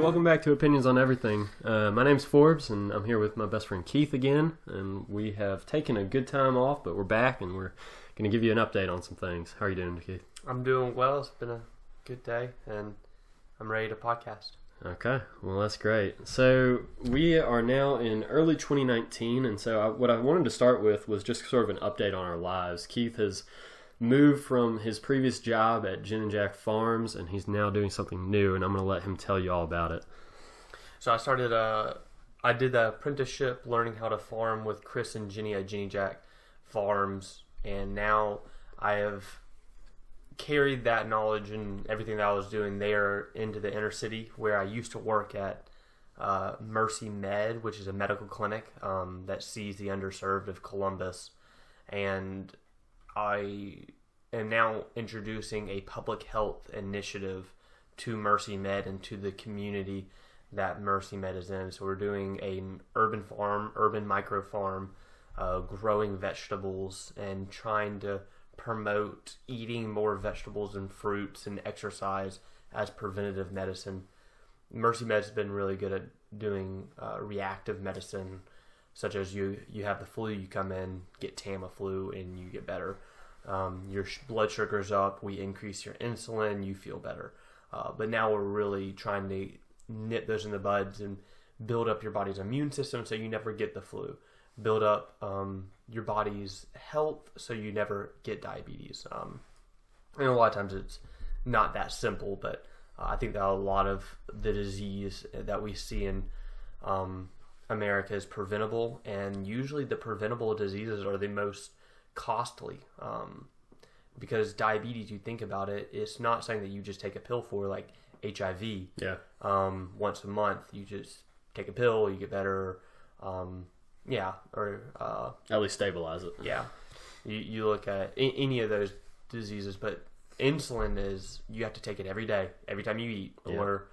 welcome back to Opinions on Everything. My name's Forbes, and I'm here with my best friend Keith again, and we have taken a good time off, but we're back, and we're going to give you an update on some things. How are you doing, Keith? I'm doing well. It's been a good day, and I'm ready to podcast. Okay, well, that's great. So we are now in early 2019, and so what I wanted to start with was just sort of an update on our lives. Keith has moved from his previous job at Jen and Jack Farms, and he's now doing something new, and I'm going to let him tell you all about it. So I did the apprenticeship learning how to farm with Chris and Jenny at Jenny Jack Farms, and now I have carried that knowledge and everything that I was doing there into the inner city where I used to work at Mercy Med, which is a medical clinic that sees the underserved of Columbus, and I am now introducing a public health initiative to Mercy Med and to the community that Mercy Med is in. So we're doing an urban micro farm, growing vegetables and trying to promote eating more vegetables and fruits and exercise as preventative medicine. Mercy Med's been really good at doing reactive medicine, such as you have the flu, you come in, get Tamiflu, and you get better. Your blood sugar's up, we increase your insulin, you feel better. But now we're really trying to nip those in the buds and build up your body's immune system so you never get the flu. Build up your body's health so you never get diabetes. And a lot of times it's not that simple, but I think that a lot of the disease that we see in America is preventable, and usually the preventable diseases are the most costly, because diabetes, you think about it, it's not something that you just take a pill for, like HIV. Yeah. Once a month, you just take a pill, you get better. Or at least stabilize it. Yeah. You look at any of those diseases, but insulin is, you have to take it every day, every time you eat, or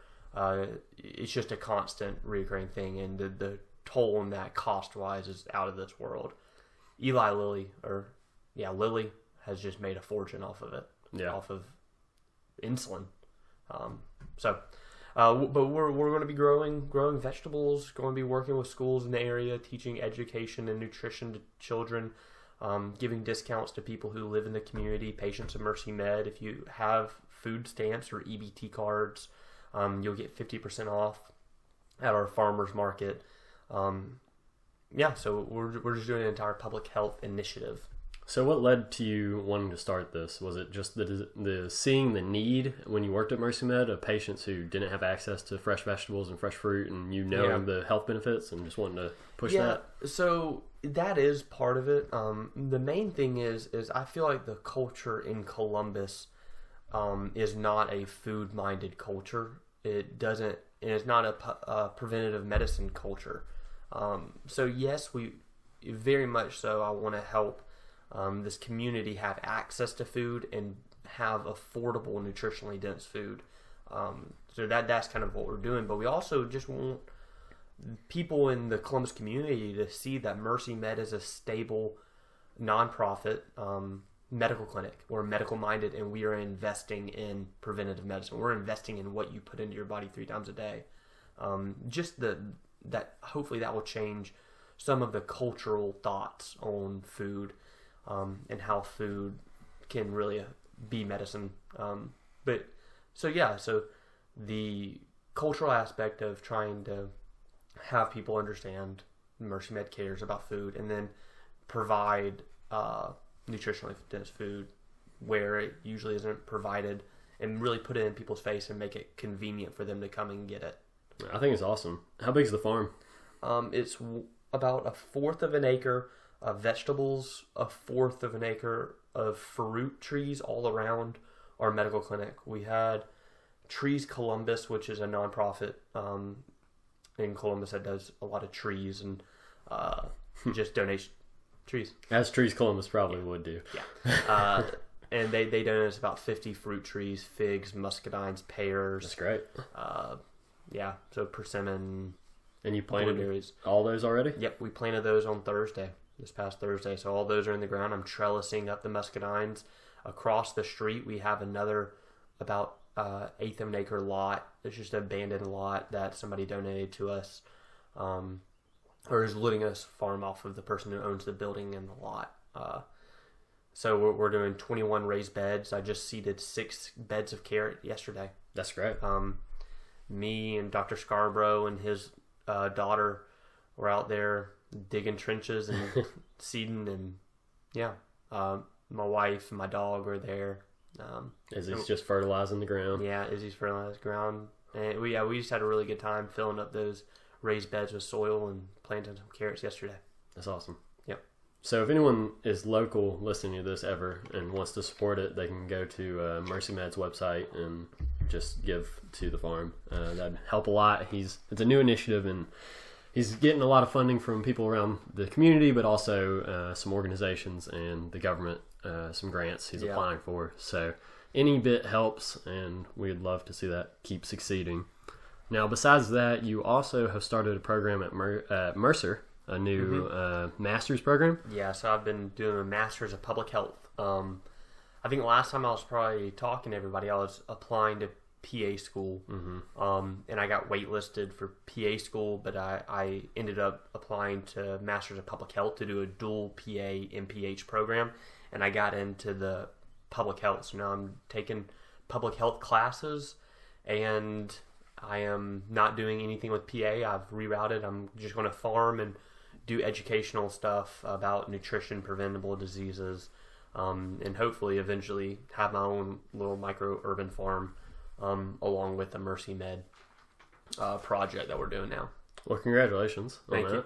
it's just a constant recurring thing, and the toll on that cost-wise is out of this world. Lilly has just made a fortune off of it, off of insulin. But we're going to be growing vegetables, going to be working with schools in the area, teaching education and nutrition to children, giving discounts to people who live in the community, patients of Mercy Med. If you have food stamps or EBT cards, you'll get 50% off at our farmers market. So we're just doing an entire public health initiative. So what led to you wanting to start this? Was it just the seeing the need when you worked at Mercy Med of patients who didn't have access to fresh vegetables and fresh fruit, and the health benefits, and just wanting to push that? So that is part of it. The main thing is I feel like the culture in Columbus is not a food-minded culture. It's not a preventative medicine culture. So yes, we very much so. I want to help this community have access to food and have affordable, nutritionally dense food. So that's kind of what we're doing. But we also just want people in the Columbus community to see that Mercy Med is a stable, nonprofit medical clinic. We're medical minded, and we are investing in preventative medicine. We're investing in what you put into your body 3 times a day. That hopefully that will change some of the cultural thoughts on food. And how food can really be medicine. So the cultural aspect of trying to have people understand Mercy Med cares about food, and then provide nutritionally dense food where it usually isn't provided, and really put it in people's face and make it convenient for them to come and get it. I think it's awesome. How big is the farm? It's about 1/4 of an acre of vegetables, 1/4 of an acre of fruit trees all around our medical clinic. We had Trees Columbus, which is a nonprofit in Columbus that does a lot of trees and just donates trees. As Trees Columbus probably would do. Yeah. And they donate us about 50 fruit trees, figs, muscadines, pears. That's great. So persimmon. And you planted all those already? Yep, we planted those on this past Thursday. So all those are in the ground. I'm trellising up the muscadines. Across the street, we have another about eighth of an acre lot. It's just an abandoned lot that somebody donated to us, or is letting us farm off of the person who owns the building and the lot. So we're doing 21 raised beds. I just seeded 6 beds of carrot yesterday. That's great. Me and Dr. Scarborough and his daughter were out there digging trenches and seeding, and my wife and my dog were there. Izzy's just fertilizing the ground. Yeah, Izzy's fertilizing the ground. And we just had a really good time filling up those raised beds with soil and planting some carrots yesterday. That's awesome. Yep. So if anyone is local listening to this ever and wants to support it, they can go to Mercy Med's website and just give to the farm. That'd help a lot. It's a new initiative, and he's getting a lot of funding from people around the community, but also some organizations and the government, some grants he's applying for. So any bit helps, and we'd love to see that keep succeeding. Now, besides that, you also have started a program at Mercer, a new master's program. Yeah, so I've been doing a master's of public health. I think last time I was probably talking to everybody, I was applying to PA school, and I got waitlisted for PA school, but I ended up applying to Masters of Public Health to do a dual PA MPH program, and I got into the public health. So now I'm taking public health classes, and I am not doing anything with PA. I've rerouted. I'm just going to farm and do educational stuff about nutrition, preventable diseases, and hopefully eventually have my own little micro-urban farm along with the Mercy Med project that we're doing now. Well, congratulations on Thank that. you.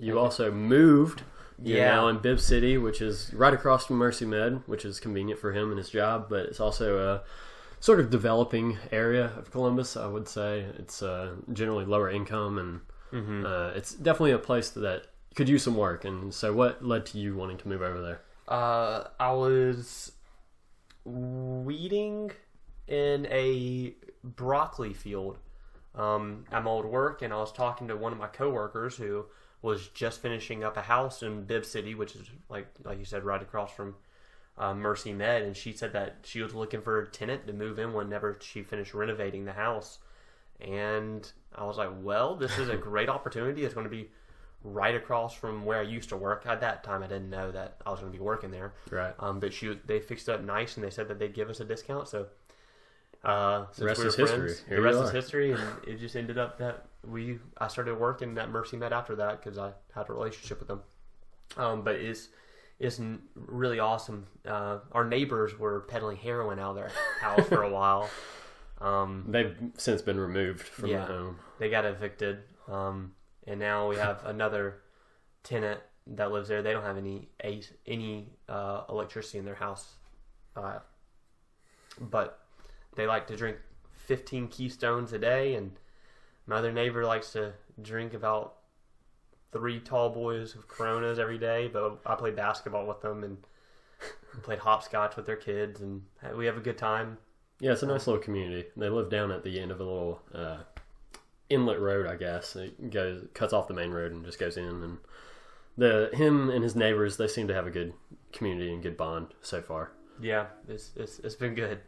You also moved. You're Yeah. now in Bibb City, which is right across from Mercy Med, which is convenient for him and his job, but it's also a sort of developing area of Columbus, I would say. It's generally lower income, and it's definitely a place that could use some work. And so what led to you wanting to move over there? I was weeding in a broccoli field at my old work, and I was talking to one of my coworkers who was just finishing up a house in Bibb City, which is like you said, right across from Mercy Med, and she said that she was looking for a tenant to move in whenever she finished renovating the house. And I was like, well, this is a great opportunity. It's going to be right across from where I used to work. At that time, I didn't know that I was going to be working there. Right. But they fixed it up nice, and they said that they'd give us a discount. So since the rest we were is friends, history. the rest is history, and it just ended up that I started working at Mercy Med after that because I had a relationship with them. But it's really awesome. Our neighbors were peddling heroin out of their house for a while. They've since been removed from the home. They got evicted, and now we have another tenant that lives there. They don't have any electricity in their house, but they like to drink 15 Keystones a day, and my other neighbor likes to drink about 3 tall boys of Coronas every day. But I played basketball with them and played hopscotch with their kids, and we have a good time. Yeah, it's a nice little community. They live down at the end of a little inlet road, I guess. It cuts off the main road and just goes in. And him and his neighbors, they seem to have a good community and good bond so far. Yeah, it's been good.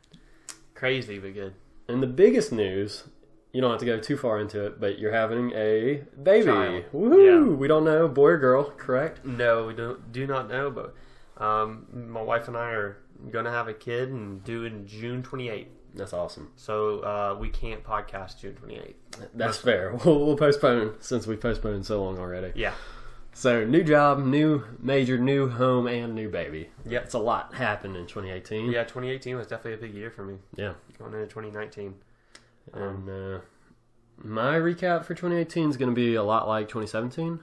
Crazy, but good. And the biggest news, you don't have to go too far into it, but you're having a baby. Child. Woohoo! Yeah. We don't know, boy or girl, correct? No, we do not know, but my wife and I are going to have a kid and due in June 28th. That's awesome. So we can't podcast June 28th. That's fair. We'll postpone since we've postponed so long already. Yeah. So, new job, new major, new home, and new baby. Yep. It's a lot happened in 2018. Yeah, 2018 was definitely a big year for me. Yeah. Going into 2019. And my recap for 2018 is going to be a lot like 2017.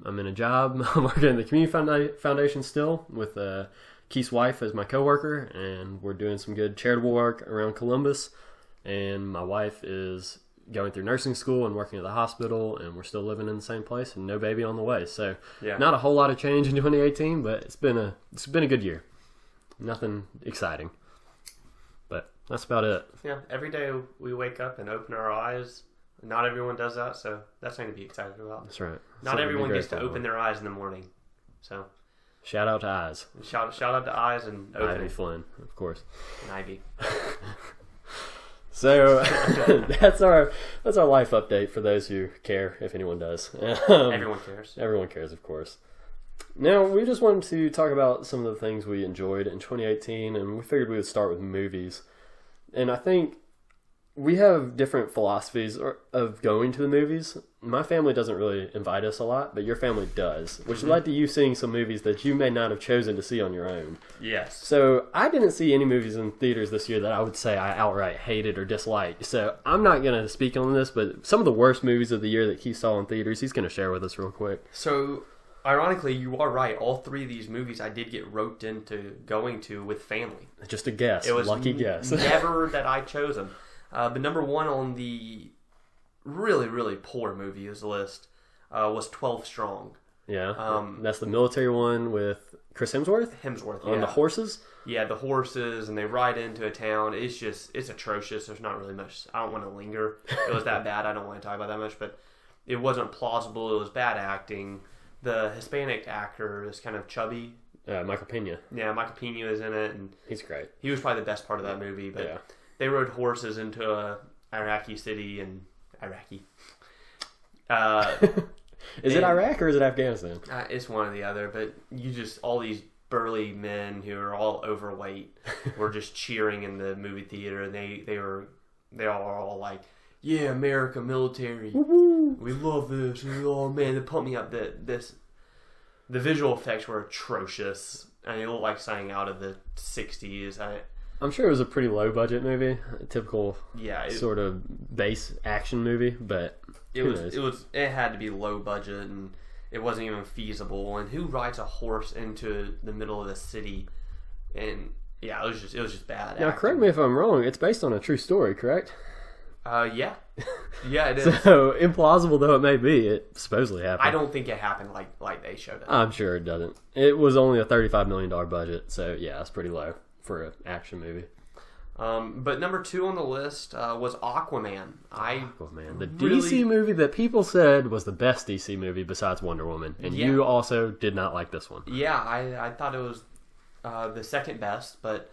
I'm in a job. I'm working in the Community Foundation still with Keith's wife as my coworker, and we're doing some good charitable work around Columbus. And my wife is going through nursing school and working at the hospital, and we're still living in the same place and no baby on the way. So not a whole lot of change in 2018, but it's been a good year. Nothing exciting, but that's about it. Yeah, every day we wake up and open our eyes. Not everyone does that, so that's something to be excited about. That's right. Not everyone gets to open their eyes in the morning. So shout out to Eyes. Shout out to Eyes and open Ivy Flynn, of course. and Ivy. So that's our life update for those who care, if anyone does. Everyone cares. Everyone cares, of course. Now, we just wanted to talk about some of the things we enjoyed in 2018, and we figured we would start with movies. And I think we have different philosophies of going to the movies. My family doesn't really invite us a lot, but your family does, which led to you seeing some movies that you may not have chosen to see on your own. Yes. So I didn't see any movies in theaters this year that I would say I outright hated or disliked. So I'm not going to speak on this, but some of the worst movies of the year that Keith saw in theaters, he's going to share with us real quick. So, ironically, you are right. All three of these movies I did get roped into going to with family. Just a guess. It was lucky guess. Never that I chose them. But number one on the really, really poor movies list was 12 Strong. Yeah. That's the military one with Chris Hemsworth? Hemsworth, On the horses? Yeah, the horses, and they ride into a town. It's atrocious. There's not really much. I don't want to linger. It was that bad. I don't want to talk about that much, but it wasn't plausible. It was bad acting. The Hispanic actor is kind of chubby. Michael Pena. Yeah, Michael Pena is in it, and he's great. He was probably the best part of that movie, but they rode horses into a Iraqi city and Iraqi. Is it Iraq or is it Afghanistan? It's one or the other, but all these burly men who are all overweight were just cheering in the movie theater, and they are all like, "Yeah, America, military, woo-hoo. We love this." Oh man, they pumped me up. The visual effects were atrocious, and it looked like something out of the '60s. I'm sure it was a pretty low budget movie, a typical sort of base action movie, but it had to be low budget, and it wasn't even feasible. And who rides a horse into the middle of the city? And it was just bad. Now, correct me if I'm wrong. It's based on a true story, correct? Yeah, it is. So implausible though it may be, it supposedly happened. I don't think it happened like they showed it. I'm sure it doesn't. It was only a $35 million budget, so yeah, it's pretty low for an action movie. But number 2 on the list was Aquaman. The DC movie that people said was the best DC movie besides Wonder Woman, and you also did not like this one. Yeah, I thought it was the second best, but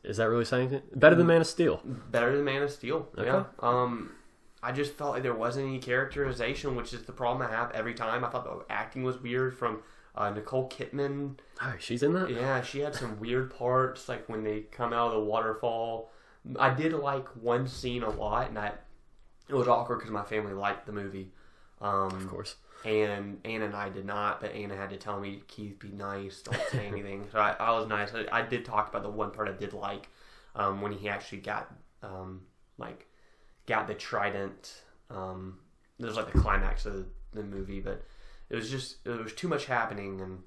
is that really saying it? Better than Man of Steel? Better than Man of Steel. Okay. Yeah. I just felt like there wasn't any characterization, which is the problem I have every time. I thought the acting was weird from Nicole Kidman. Oh, she's in that? Yeah, she had some weird parts, like when they come out of the waterfall. I did like one scene a lot, and it was awkward because my family liked the movie. Of course. And Anna and I did not, but Anna had to tell me, "Keith, be nice, don't say anything." So I was nice. I did talk about the one part I did like, when he actually got the trident. It was like the climax of the movie, but there was too much happening, and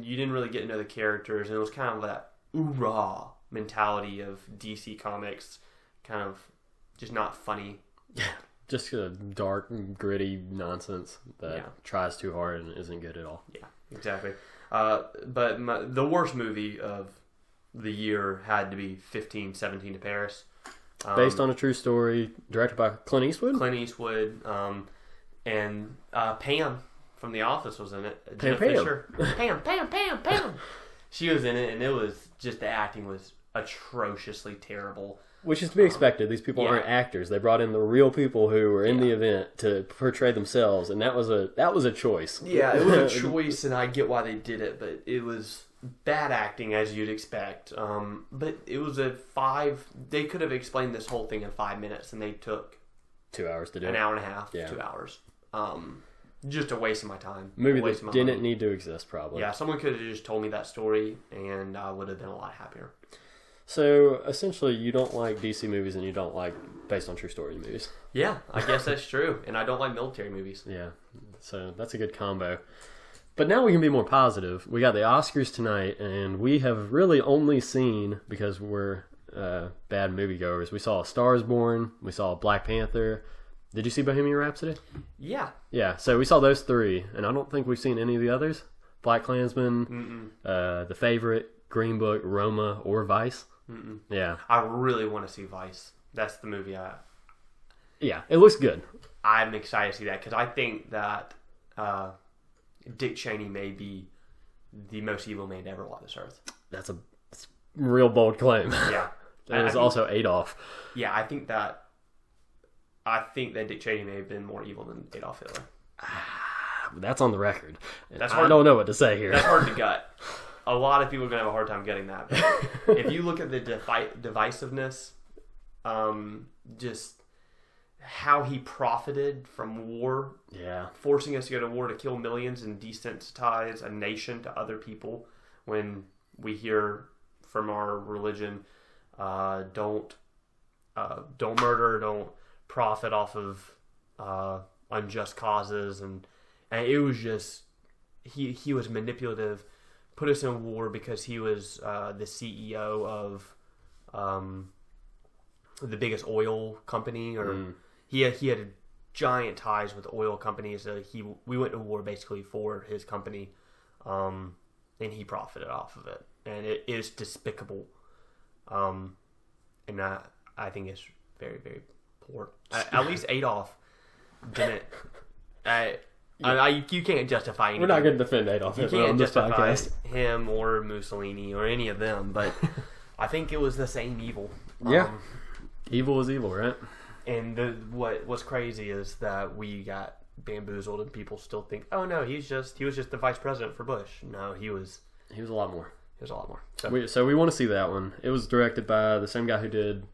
you didn't really get to know the characters, and it was kind of that oorah mentality of DC Comics, kind of just not funny. Yeah, just a dark, gritty nonsense that tries too hard and isn't good at all. Yeah, exactly. But the worst movie of the year had to be 15-17 to Paris. Based on a true story, directed by Clint Eastwood? Clint Eastwood, and Pam from The Office was in it. Pam. Fisher. Pam. She was in it, and it was just, the acting was atrociously terrible. Which is to be expected. These people aren't actors. They brought in the real people who were in the event to portray themselves, and that was a choice. Yeah, it was a choice, and I get why they did it, but it was bad acting as you'd expect. But it was they could have explained this whole thing in 5 minutes, and they took 2 hours to do an hour and a half, 2 hours. Just a waste of my time. Movie that didn't need to exist, probably. Yeah, someone could have just told me that story, and I would have been a lot happier. So, essentially, you don't like DC movies and you don't like based on true story movies. Yeah, I guess that's true. And I don't like military movies. Yeah, so that's a good combo. But now we can be more positive. We got the Oscars tonight, and we have really only seen, because we're bad moviegoers, we saw A Star is Born, we saw Black Panther. Did you see Bohemian Rhapsody? Yeah. Yeah, so we saw those 3, and I don't think we've seen any of the others. Black Klansman, The Favorite, Green Book, Roma, or Vice. Mm-mm. Yeah. I really want to see Vice. That's the movie Yeah, it looks good. I'm excited to see that, because I think that Dick Cheney may be the most evil man to ever walk this earth. That's a real bold claim. Yeah. There was also Adolf. Yeah, I think that Dick Cheney may have been more evil than Adolf Hitler. That's on the record. That's I don't know what to say here. That's hard to gut. A lot of people are going to have a hard time getting that. But if you look at the divisiveness, just how he profited from war, forcing us to go to war to kill millions and desensitize a nation to other people. When we hear from our religion, don't murder, don't profit off of unjust causes, and it was just he was manipulative. Put us in war because he was the CEO of the biggest oil company, or he had giant ties with oil companies. We went to war basically for his company, and he profited off of it, and it is despicable. And I think it's very, very poor. At least Adolf didn't. You can't justify anything. We're not going to defend Adolf Hitler on this podcast. Him or Mussolini or any of them, but I think it was the same evil. Yeah, evil is evil, right? And what's crazy is that we got bamboozled, and people still think, oh no, he was just the vice president for Bush. No, he was a lot more. He was a lot more. So we want to see that one. It was directed by the same guy who did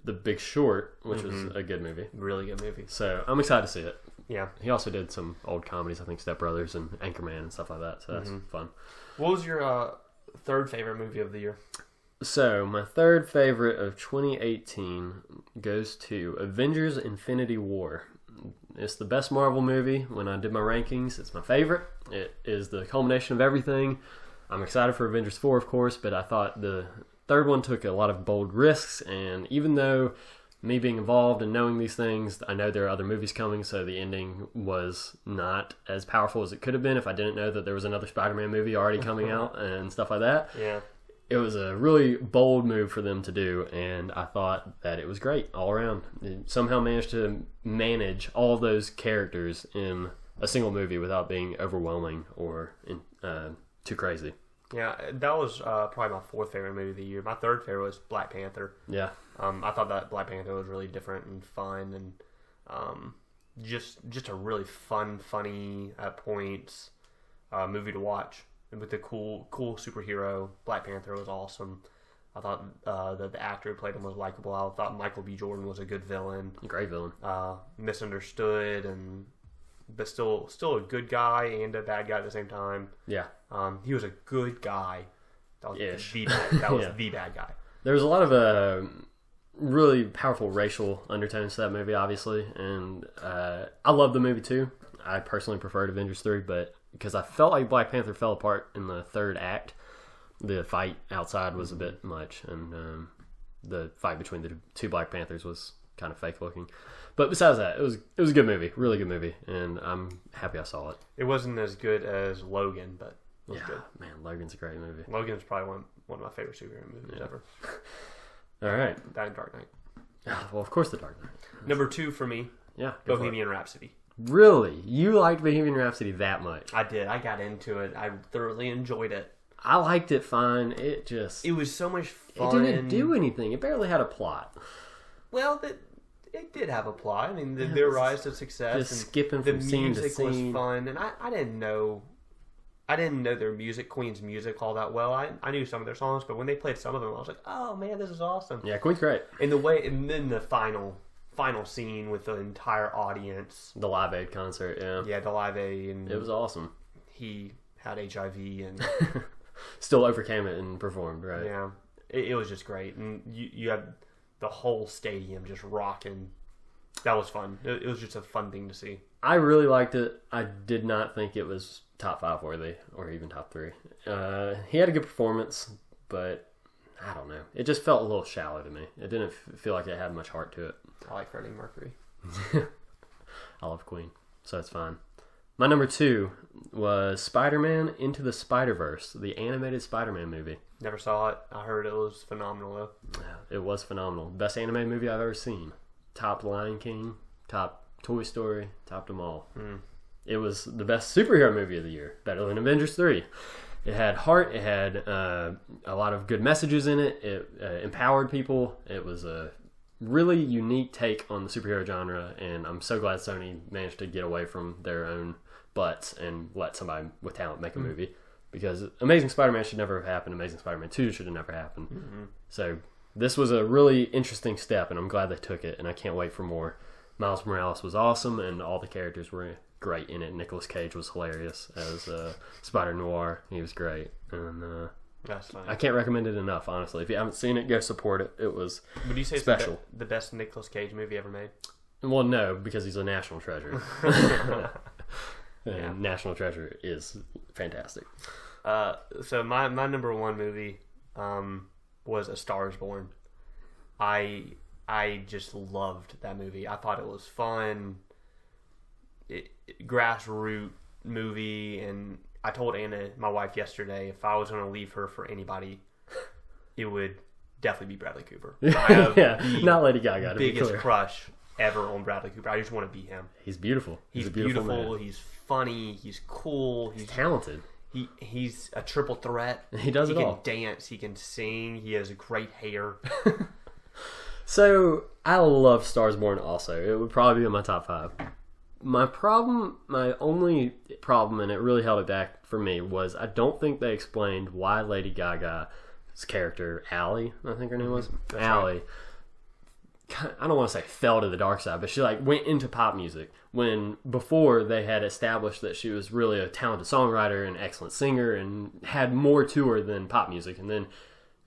The Big Short, which was a good movie. Really good movie. So I'm excited to see it. Yeah. He also did some old comedies, I think Step Brothers and Anchorman and stuff like that. So that's fun. What was your third favorite movie of the year? So my third favorite of 2018 goes to Avengers: Infinity War. It's the best Marvel movie. When I did my rankings, it's my favorite. It is the culmination of everything. I'm excited for Avengers 4, of course, but I thought the third one took a lot of bold risks, and even though me being involved and knowing these things, I know there are other movies coming, so the ending was not as powerful as it could have been if I didn't know that there was another Spider-Man movie already coming out and stuff like that. Yeah. It was a really bold move for them to do, and I thought that it was great all around. It somehow managed to manage all those characters in a single movie without being overwhelming or too crazy. Yeah, that was probably my fourth favorite movie of the year. My third favorite was Black Panther. Yeah. I thought that Black Panther was really different and fun, and just a really funny at points movie to watch. And with the cool superhero, Black Panther was awesome. I thought that the actor who played him was likable. I thought Michael B. Jordan was a good villain. Great villain. Misunderstood, but still a good guy and a bad guy at the same time. Yeah. He was a good guy. That was the bad guy. There was a lot of really powerful racial undertones to that movie, obviously, and I love the movie too. I personally preferred Avengers 3, but because I felt like Black Panther fell apart in the third act. The fight outside was a bit much, and the fight between the two Black Panthers was kind of fake looking. But besides that, it was a good movie, really good movie, and I'm happy I saw it. It wasn't as good as Logan, but it was good. Man, Logan's a great movie. Logan's probably one of my favorite superhero movies ever. All right. That and Dark Knight. Well, of course, The Dark Knight. Number 2 for me, Bohemian Rhapsody. Really? You liked Bohemian Rhapsody that much? I did. I got into it. I thoroughly enjoyed it. I liked it fine. It was so much fun. It didn't do anything. It barely had a plot. Well, it did have a plot. I mean, their rise to success. Just skipping from scene to scene. The music was fun, and I didn't know their Queen's music all that well. I knew some of their songs, but when they played some of them, I was like, oh man, this is awesome. Yeah, Queen's great. And then the final scene with the entire audience. The Live Aid concert, yeah. Yeah, the Live Aid. And it was awesome. He had HIV and still overcame it and performed, right? Yeah. It was just great. And you had the whole stadium just rocking. That was fun. It was just a fun thing to see. I really liked it. I did not think it was top 5 worthy or even top 3. He had a good performance, but I don't know. It just felt a little shallow to me. It didn't feel like it had much heart to it. I like Freddie Mercury. I love Queen, so it's fine. My number 2 was Spider-Man Into the Spider-Verse, the animated Spider-Man movie. Never saw it. I heard it was phenomenal, though. Yeah, it was phenomenal. Best anime movie I've ever seen. Top Lion King, top Toy Story, topped them all. It was the best superhero movie of the year. Better than Avengers 3. It had heart. It had a lot of good messages in it. It empowered people. It was a really unique take on the superhero genre, and I'm so glad Sony managed to get away from their own butts and let somebody with talent make a movie. Because Amazing Spider-Man should never have happened. Amazing Spider-Man 2 should have never happened. Mm-hmm. So this was a really interesting step, and I'm glad they took it, and I can't wait for more. Miles Morales was awesome, and all the characters were great in it. Nicolas Cage was hilarious as Spider-Noir. He was great. And that's fine. I can't recommend it enough, honestly. If you haven't seen it, go support it. It was Would you say special. It's the best Nicolas Cage movie ever made? Well, no, because he's a national treasure. Yeah. National Treasure is fantastic. So my number one movie was A Star Is Born. I just loved that movie. I thought it was fun. Grassroots movie, and I told Anna, my wife, yesterday, if I was going to leave her for anybody, it would definitely be Bradley Cooper. I have not Lady Gaga. To biggest be clear. crush ever on Bradley Cooper. I just want to be him. He's beautiful. He's a beautiful man. He's funny. He's cool. He's talented. He's a triple threat. He does it all. He can dance. He can sing. He has great hair. So I love Stars Born also. It would probably be in my top 5. My only problem, and it really held it back for me, was I don't think they explained why Lady Gaga's character, Allie, I think her name was, Allie, I don't want to say fell to the dark side, but she went into pop music when before they had established that she was really a talented songwriter and excellent singer and had more to her than pop music. And then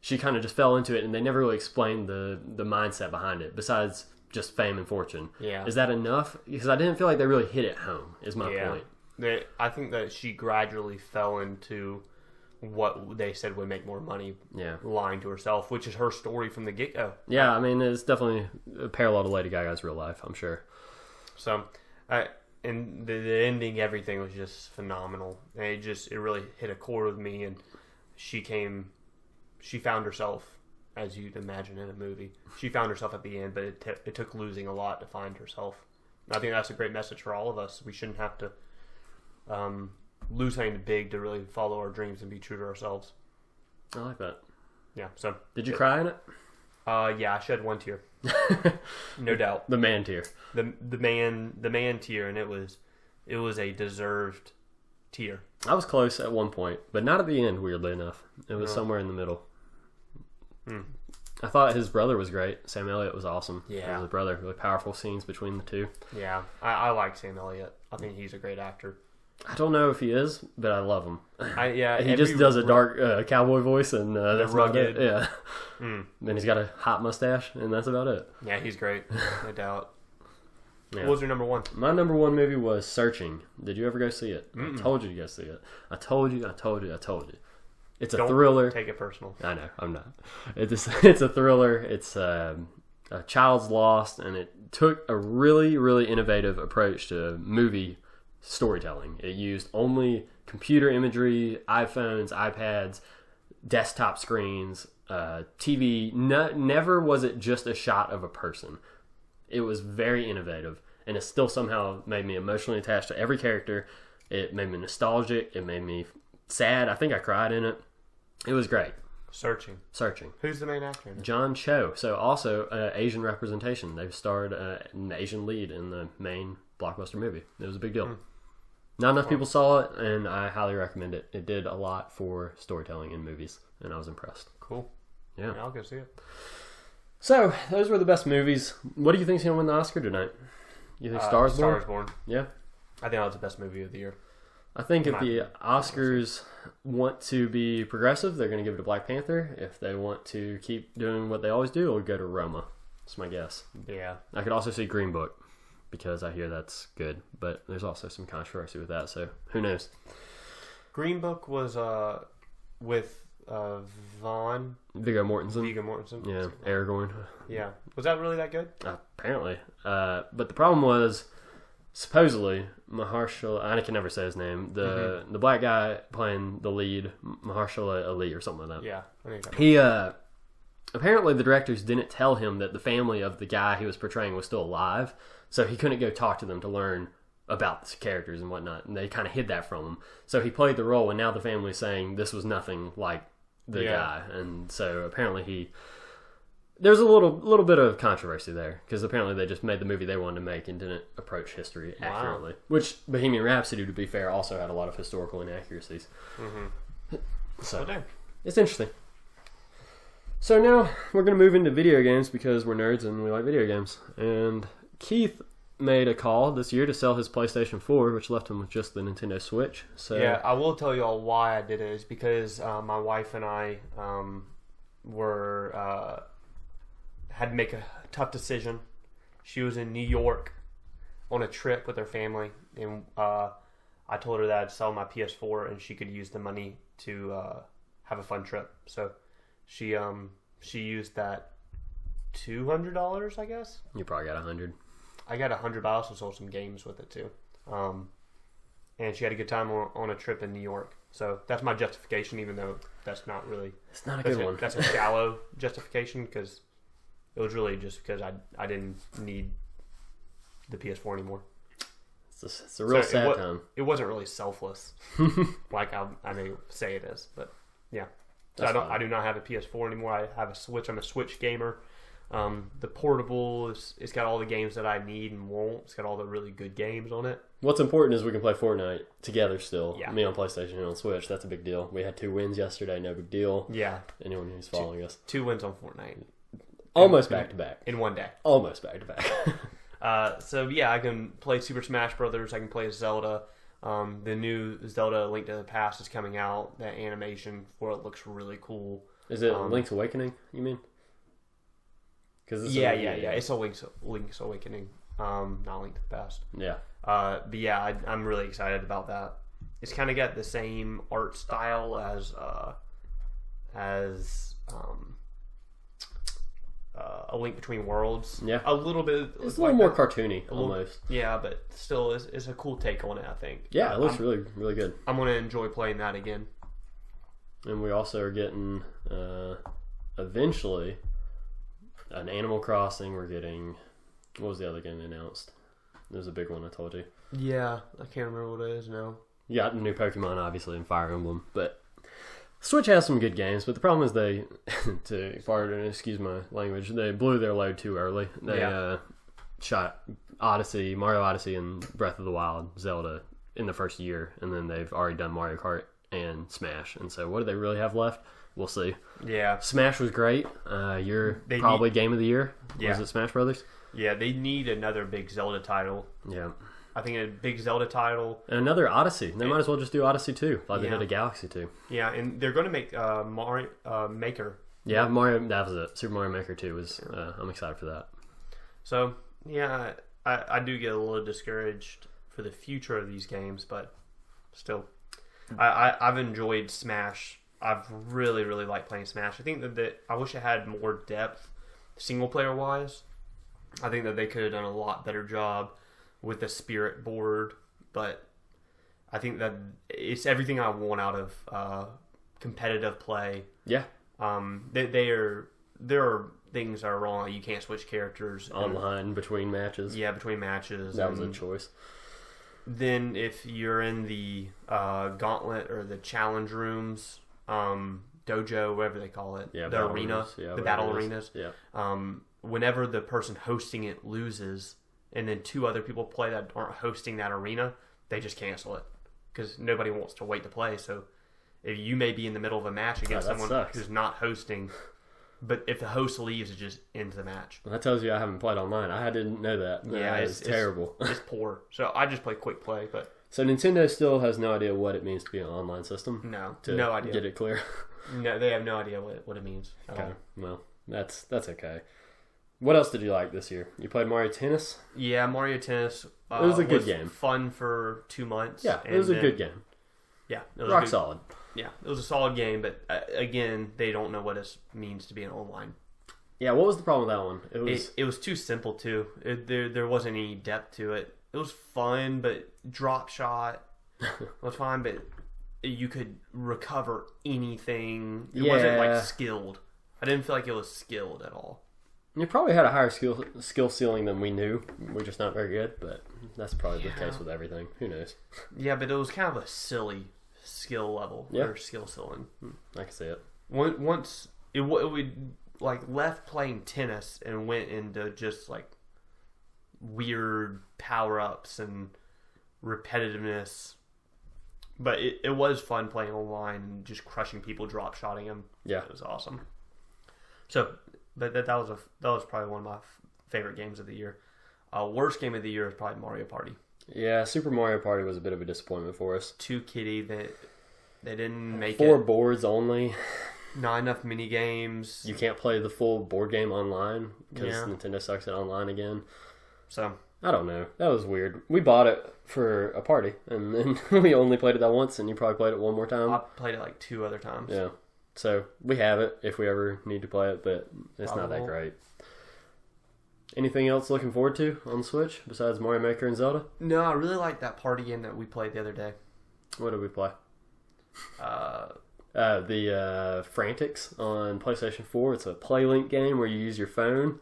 she kind of just fell into it, and they never really explained the mindset behind it besides just fame and fortune. Yeah. Is that enough? Because I didn't feel like they really hit it home, is my point. I think that she gradually fell into what they said would make more money, lying to herself, which is her story from the get-go. Yeah, I mean, it's definitely a parallel to Lady Gaga's real life, I'm sure. So, and the ending, everything was just phenomenal. And it really hit a chord with me, and she found herself, as you'd imagine in a movie. She found herself at the end, but it took losing a lot to find herself. And I think that's a great message for all of us. We shouldn't have to lose something big to really follow our dreams and be true to ourselves. I like that. Yeah. So, did you cry in it? Yeah, I shed one tear. No doubt. The man tear. The man tear, and it was a deserved tear. I was close at one point, but not at the end, weirdly enough. It was somewhere in the middle. I thought his brother was great. Sam Elliott was awesome. Yeah. His brother. Really powerful scenes between the two. Yeah. I like Sam Elliott. I think he's a great actor. I don't know if he is, but I love him. He just does a dark cowboy voice, and that's rugged. about it. Yeah. Then he's got a hot mustache, and that's about it. Yeah, he's great. No doubt. Yeah. What was your number one? My number one movie was Searching. Did you ever go see it? I told you to go see it. I told you. It's a thriller. Take it personal. I know. I'm not. It's a thriller. It's a child's lost, and it took a really, really innovative approach to movie storytelling. It used only computer imagery, iPhones, iPads, desktop screens, TV. Never was it just a shot of a person. It was very innovative, and it still somehow made me emotionally attached to every character. It made me nostalgic. It made me sad. I think I cried in it. It was great. Searching. Who's the main actor in it? John Cho. So also Asian representation. They've starred an Asian lead in the main blockbuster movie. It was a big deal. Not enough people saw it, and I highly recommend it. It did a lot for storytelling in movies, and I was impressed. Cool. Yeah. I'll go see it. So, those were the best movies. What do you think's going to win the Oscar tonight? You think Star is Born? Star is Born. Yeah. I think that was the best movie of the year. I think if the Oscars want to be progressive, they're going to give it to Black Panther. If they want to keep doing what they always do, it'll go to Roma. That's my guess. Yeah. I could also see Green Book, because I hear that's good, but there's also some controversy with that, so who knows? Green Book was with Viggo Mortensen. Yeah, Aragorn. Yeah. Was that really that good? Apparently. But the problem was, supposedly, Mahershala, I can never say his name, the black guy playing the lead, Mahershala Ali or something like that. Yeah. I think he, apparently the directors didn't tell him that the family of the guy he was portraying was still alive, so he couldn't go talk to them to learn about the characters and whatnot, and they kind of hid that from him. So he played the role, and now the family's saying this was nothing like the guy, and so apparently there's a little bit of controversy there, because apparently they just made the movie they wanted to make and didn't approach history accurately. Which Bohemian Rhapsody, to be fair, also had a lot of historical inaccuracies. So it's interesting. So now we're going to move into video games, because we're nerds and we like video games. And Keith made a call this year to sell his PlayStation 4, which left him with just the Nintendo Switch. So yeah, I will tell you all why I did it. Is because my wife and I had to make a tough decision. She was in New York on a trip with her family, and I told her that I'd sell my PS4 and she could use the money to have a fun trip. So she used that $200, I guess. You probably got $100. I got $100, but I also sold some games with it too. And she had a good time on a trip in New York. So that's my justification, even though that's not really... It's not a good one. That's a shallow justification, because it was really just because I didn't need the PS4 anymore. It's a real sad time. It wasn't really selfless, like I may say it is, but yeah. So I do not have a PS4 anymore. I have a Switch. I'm a Switch gamer. The portable it's got all the games that I need and want. It's got all the really good games on it. What's important is we can play Fortnite together still. Yeah. Me on PlayStation and on Switch. That's a big deal. We had 2 wins yesterday. No big deal. Yeah. Anyone who's following us. 2 wins on Fortnite. Almost back to back. In one day. Almost back to back. So yeah, I can play Super Smash Brothers. I can play Zelda. The new Zelda Link to the Past is coming out. That animation for it looks really cool. Is it Link's Awakening, you mean? Yeah. It's a Link's Awakening, not Link to the Past. Yeah. But yeah, I'm really excited about that. It's kind of got the same art style as A Link Between Worlds. Yeah. A little bit. It's a little more cartoony, almost. Yeah, but still, it's a cool take on it, I think. Yeah, it looks really, really good. I'm going to enjoy playing that again. And we also are getting, eventually, an Animal Crossing. We're getting... What was the other game they announced? There was a big one, I told you. Yeah, I can't remember what it is now. You got the new Pokemon, obviously, and Fire Emblem, but... Switch has some good games, but the problem is they, excuse my language, they blew their load too early. They shot Mario Odyssey, and Breath of the Wild, Zelda in the first year, and then they've already done Mario Kart and Smash. And so, what do they really have left? We'll see. Yeah, Smash was great. Probably game of the year. Yeah. Was it Smash Brothers? Yeah, they need another big Zelda title. Yeah. I think a big Zelda title. And another Odyssey. They might as well just do Odyssey 2, like they did a Galaxy 2. Yeah, and they're going to make Mario Maker. Yeah, Mario. That was it. Super Mario Maker 2 was. I'm excited for that. So yeah, I do get a little discouraged for the future of these games, but still, I've enjoyed Smash. I've really liked playing Smash. I think that I wish it had more depth, single player wise. I think that they could have done a lot better job with the Spirit board, but I think that it's everything I want out of competitive play. Yeah. There are things that are wrong. Like you can't switch characters online between matches. Yeah, between matches. That was a choice. Then if you're in the gauntlet or the challenge rooms, dojo, whatever they call it, the arena, the battle arenas. Yeah. Whenever the person hosting it loses, and then 2 other people play that aren't hosting that arena, they just cancel it because nobody wants to wait to play. So if you may be in the middle of a match against someone who's not hosting, but if the host leaves, it just ends the match. Well, that tells you I haven't played online. I didn't know that. Yeah, it's terrible. It's poor. So I just play quick play. But so Nintendo still has no idea what it means to be an online system. No idea. Get it clear. No, they have no idea what it means. Okay, well that's okay. What else did you like this year? You played Mario Tennis? Yeah, Mario Tennis. It was a good game. Fun for 2 months. Yeah, it was a good game. Yeah, it was rock solid. Yeah, it was a solid game, but again, they don't know what it means to be an online. Yeah, what was the problem with that one? It was too simple too. There wasn't any depth to it. It was fun, but drop shot was fine, but you could recover anything. It wasn't like skilled. I didn't feel like it was skilled at all. You probably had a higher skill ceiling than we knew. We're just not very good, but that's probably the case with everything. Who knows? Yeah, but it was kind of a silly skill level or skill ceiling. I can see it. Once it would like left playing tennis and went into just like weird power ups and repetitiveness. But it was fun playing online and just crushing people, drop shotting them. Yeah, it was awesome. So, but that was probably one of my favorite games of the year. Worst game of the year is probably Mario Party. Yeah, Super Mario Party was a bit of a disappointment for us. Too kiddie that they didn't make 4 boards only. Not enough mini games. You can't play the full board game online because Nintendo sucks at online again. So I don't know. That was weird. We bought it for a party, and then we only played it that once, and you probably played it one more time. I played it like 2 other times. Yeah. So we have it if we ever need to play it, but it's not that great. Anything else looking forward to on the Switch besides Mario Maker and Zelda? No, I really like that party game that we played the other day. What did we play? The Frantics on PlayStation 4. It's a PlayLink game where you use your phone,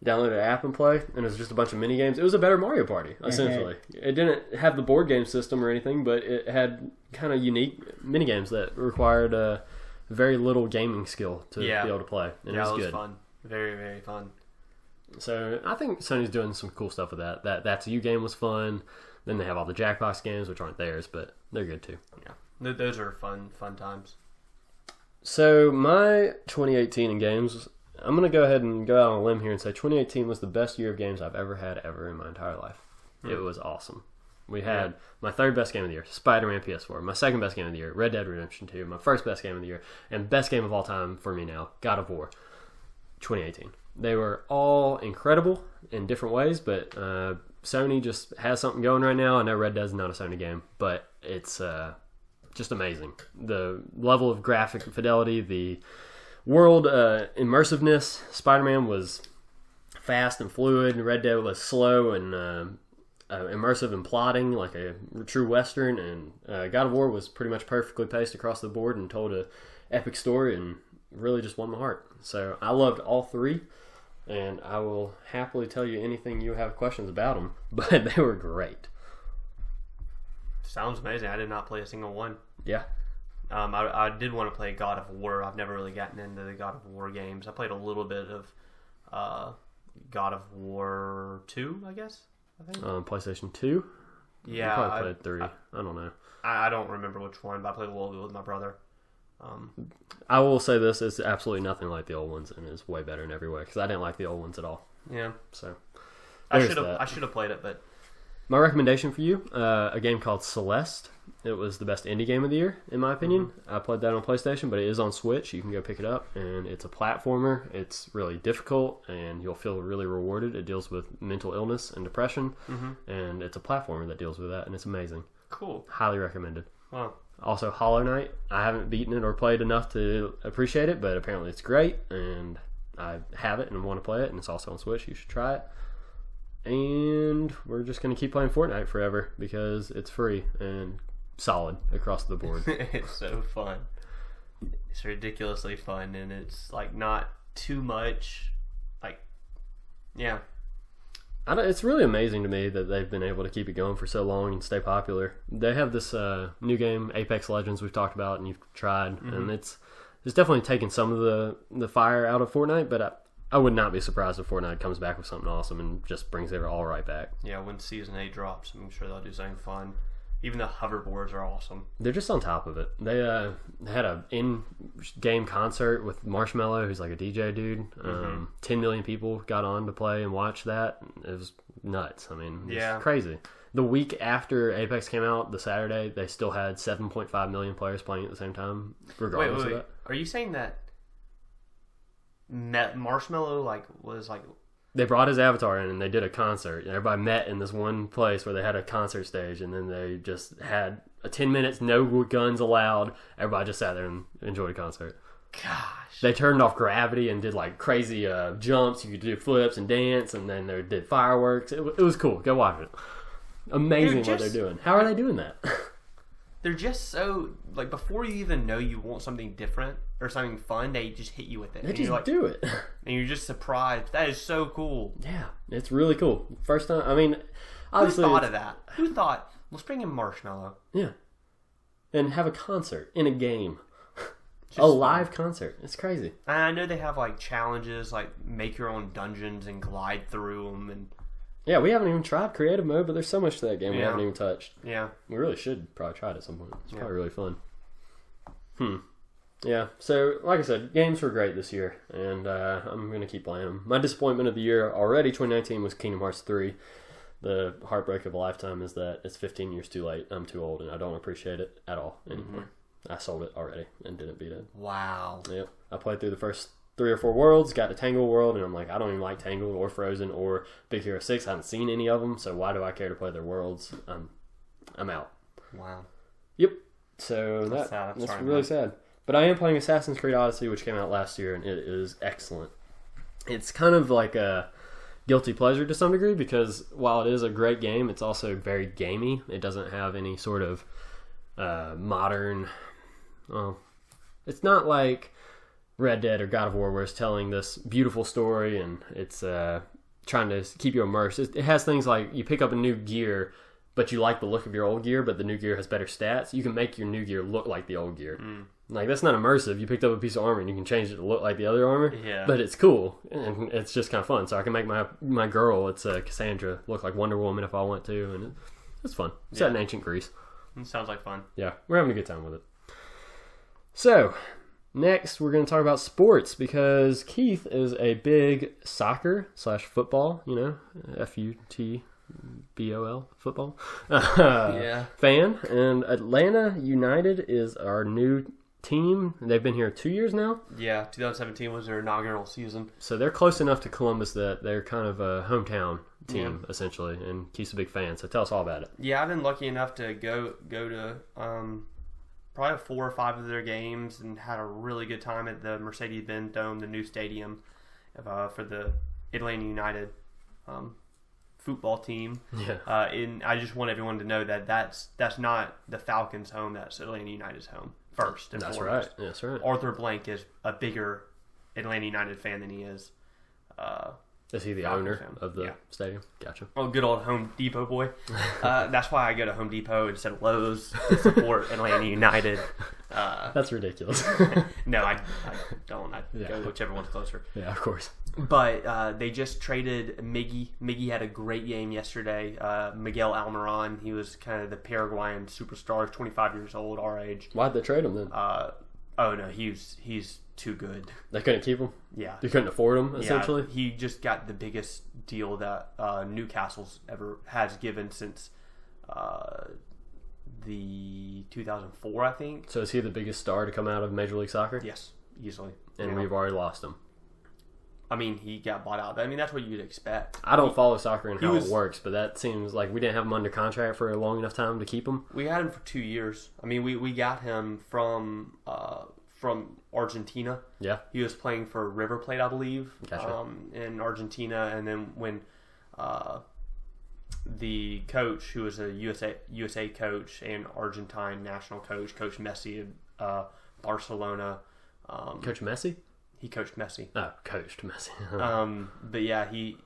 download an app and play, and it's just a bunch of mini games. It was a better Mario Party, essentially. It didn't have the board game system or anything, but it had kind of unique mini games that required very little gaming skill to be able to play. And it was good. Fun. Very, very fun. So I think Sony's doing some cool stuff with that. That's You game was fun. Then they have all the Jackbox games, which aren't theirs, but they're good too. Yeah, those are fun times. So my 2018 in games, I'm going to go ahead and go out on a limb here and say 2018 was the best year of games I've ever had in my entire life. It was awesome. We had my third best game of the year, Spider-Man PS4. My second best game of the year, Red Dead Redemption 2. My first best game of the year, and best game of all time for me now, God of War, 2018. They were all incredible in different ways, but Sony just has something going right now. I know Red Dead's not a Sony game, but it's just amazing. The level of graphic fidelity, the world immersiveness. Spider-Man was fast and fluid, and Red Dead was slow and immersive and plotting like a true Western, and God of War was pretty much perfectly paced across the board and told a epic story and really just won my heart. So I loved all 3, and I will happily tell you anything you have questions about them, but they were great. Sounds amazing. I did not play a single one. Yeah. I did want to play God of War. I've never really gotten into the God of War games. I played a little bit of God of War 2, I guess. I think. PlayStation 2? Yeah. I probably played 3. I don't know. I don't remember which one, but I played a little bit with my brother. I will say this, it's absolutely nothing like the old ones, and it's way better in every way, because I didn't like the old ones at all. Yeah. So, I should have played it, but... My recommendation for you, a game called Celeste. It was the best indie game of the year, in my opinion. I played that on PlayStation, but it is on Switch. You can go pick it up, and it's a platformer. It's really difficult, and you'll feel really rewarded. It deals with mental illness and depression, and it's a platformer that deals with that, and it's amazing. Cool. Highly recommended. Wow. Also, Hollow Knight. I haven't beaten it or played enough to appreciate it, but apparently it's great, and I have it and want to play it, and it's also on Switch. You should try it. And we're just going to keep playing Fortnite forever because it's free and solid across the board. It's so fun. It's ridiculously fun, and it's like not too much. Like, yeah. It's really amazing to me that they've been able to keep it going for so long and stay popular. They have this new game, Apex Legends, we've talked about and you've tried, and it's definitely taken some of the fire out of Fortnite, but I would not be surprised if Fortnite comes back with something awesome and just brings it all right back. Yeah, when Season 8 drops, I'm sure they'll do something fun. Even the hoverboards are awesome. They're just on top of it. They had an in-game concert with Marshmello, who's like a DJ dude. 10 million people got on to play and watch that. It was nuts. I mean, it's crazy. The week after Apex came out, the Saturday, they still had 7.5 million players playing at the same time, regardless of that. Are you saying that Marshmello was they brought his avatar in and they did a concert, and everybody met in this one place where they had a concert stage, and then they just had 10 minutes, no guns allowed. Everybody just sat there and enjoyed a concert. Gosh. They turned off gravity and did like crazy jumps. You could do flips and dance, and then they did fireworks. It was cool. Go watch it. Amazing what they're doing. How are they doing that? They're just so, before you even know you want something different, or something fun, they just hit you with it. They just do it. And you're just surprised. That is so cool. Yeah, it's really cool. First time, I mean, obviously. Who thought of that? Who thought, let's bring in Marshmallow? Yeah. And have a concert in a game. Just a live concert. It's crazy. And I know they have like challenges, like make your own dungeons and glide through them. And yeah, we haven't even tried creative mode, but there's so much to that game we haven't even touched. Yeah. We really should probably try it at some point. It's probably really fun. Yeah, so like I said, games were great this year, and I'm going to keep playing them. My disappointment of the year already, 2019, was Kingdom Hearts 3. The heartbreak of a lifetime is that it's 15 years too late. I'm too old, and I don't appreciate it at all anymore. I sold it already and didn't beat it. Wow. Yep. I played through the first 3 or 4 worlds, got to Tangle World, and I'm like, I don't even like Tangled or Frozen or Big Hero 6. I haven't seen any of them, so why do I care to play their worlds? I'm out. Wow. Yep. So that's really sad. But I am playing Assassin's Creed Odyssey, which came out last year, and it is excellent. It's kind of like a guilty pleasure to some degree, because while it is a great game, it's also very gamey. It doesn't have any sort of modern... Well, it's not like Red Dead or God of War, where it's telling this beautiful story, and it's trying to keep you immersed. It has things like you pick up a new gear, but you like the look of your old gear, but the new gear has better stats. You can make your new gear look like the old gear. Like, that's not immersive. You picked up a piece of armor and you can change it to look like the other armor. Yeah. But it's cool, and it's just kind of fun. So I can make my girl, it's Cassandra, look like Wonder Woman if I want to, and it's fun. It's set in ancient Greece. It sounds like fun. Yeah, we're having a good time with it. So, next we're going to talk about sports, because Keith is a big soccer/football, F-U-T-B-O-L, football, fan. And Atlanta United is our new team. They've been here 2 years now. Yeah, 2017 was their inaugural season. So they're close enough to Columbus that they're kind of a hometown team, essentially. And Keith's a big fan, so tell us all about it. Yeah, I've been lucky enough to go to probably 4 or 5 of their games and had a really good time at the Mercedes-Benz Dome, the new stadium for the Atlanta United football team. Yeah. And I just want everyone to know that that's not the Falcons' home. That's Atlanta United's home first and That's foremost. right. That's right. Arthur Blank is a bigger Atlanta United fan than he is. Is he the Falcons owner fan. of the stadium? Gotcha. Oh, good old Home Depot boy. That's why I go to Home Depot instead of Lowe's to support Atlanta United. That's ridiculous. No, I don't. I go whichever one's closer. Yeah, of course. But they just traded Miggy. Miggy had a great game yesterday. Miguel Almiron, he was kind of the Paraguayan superstar, 25 years old, our age. Why'd they trade him then? Oh no, he's too good. They couldn't keep him? Yeah. They couldn't afford him, essentially? Yeah, he just got the biggest deal that Newcastle's ever has given since the 2004, I think. So is he the biggest star to come out of Major League Soccer? Yes, easily. And we've already lost him. I mean, he got bought out. I mean, that's what you'd expect. I don't follow soccer and how it works, but that seems like we didn't have him under contract for a long enough time to keep him. We had him for 2 years. I mean, we got him from Argentina. Yeah. He was playing for River Plate, I believe, in Argentina. And then when the coach, who was a USA coach and Argentine national coach, Coach Messi of Barcelona. Coach Messi? He coached Messi. Oh, coached Messi. But yeah, he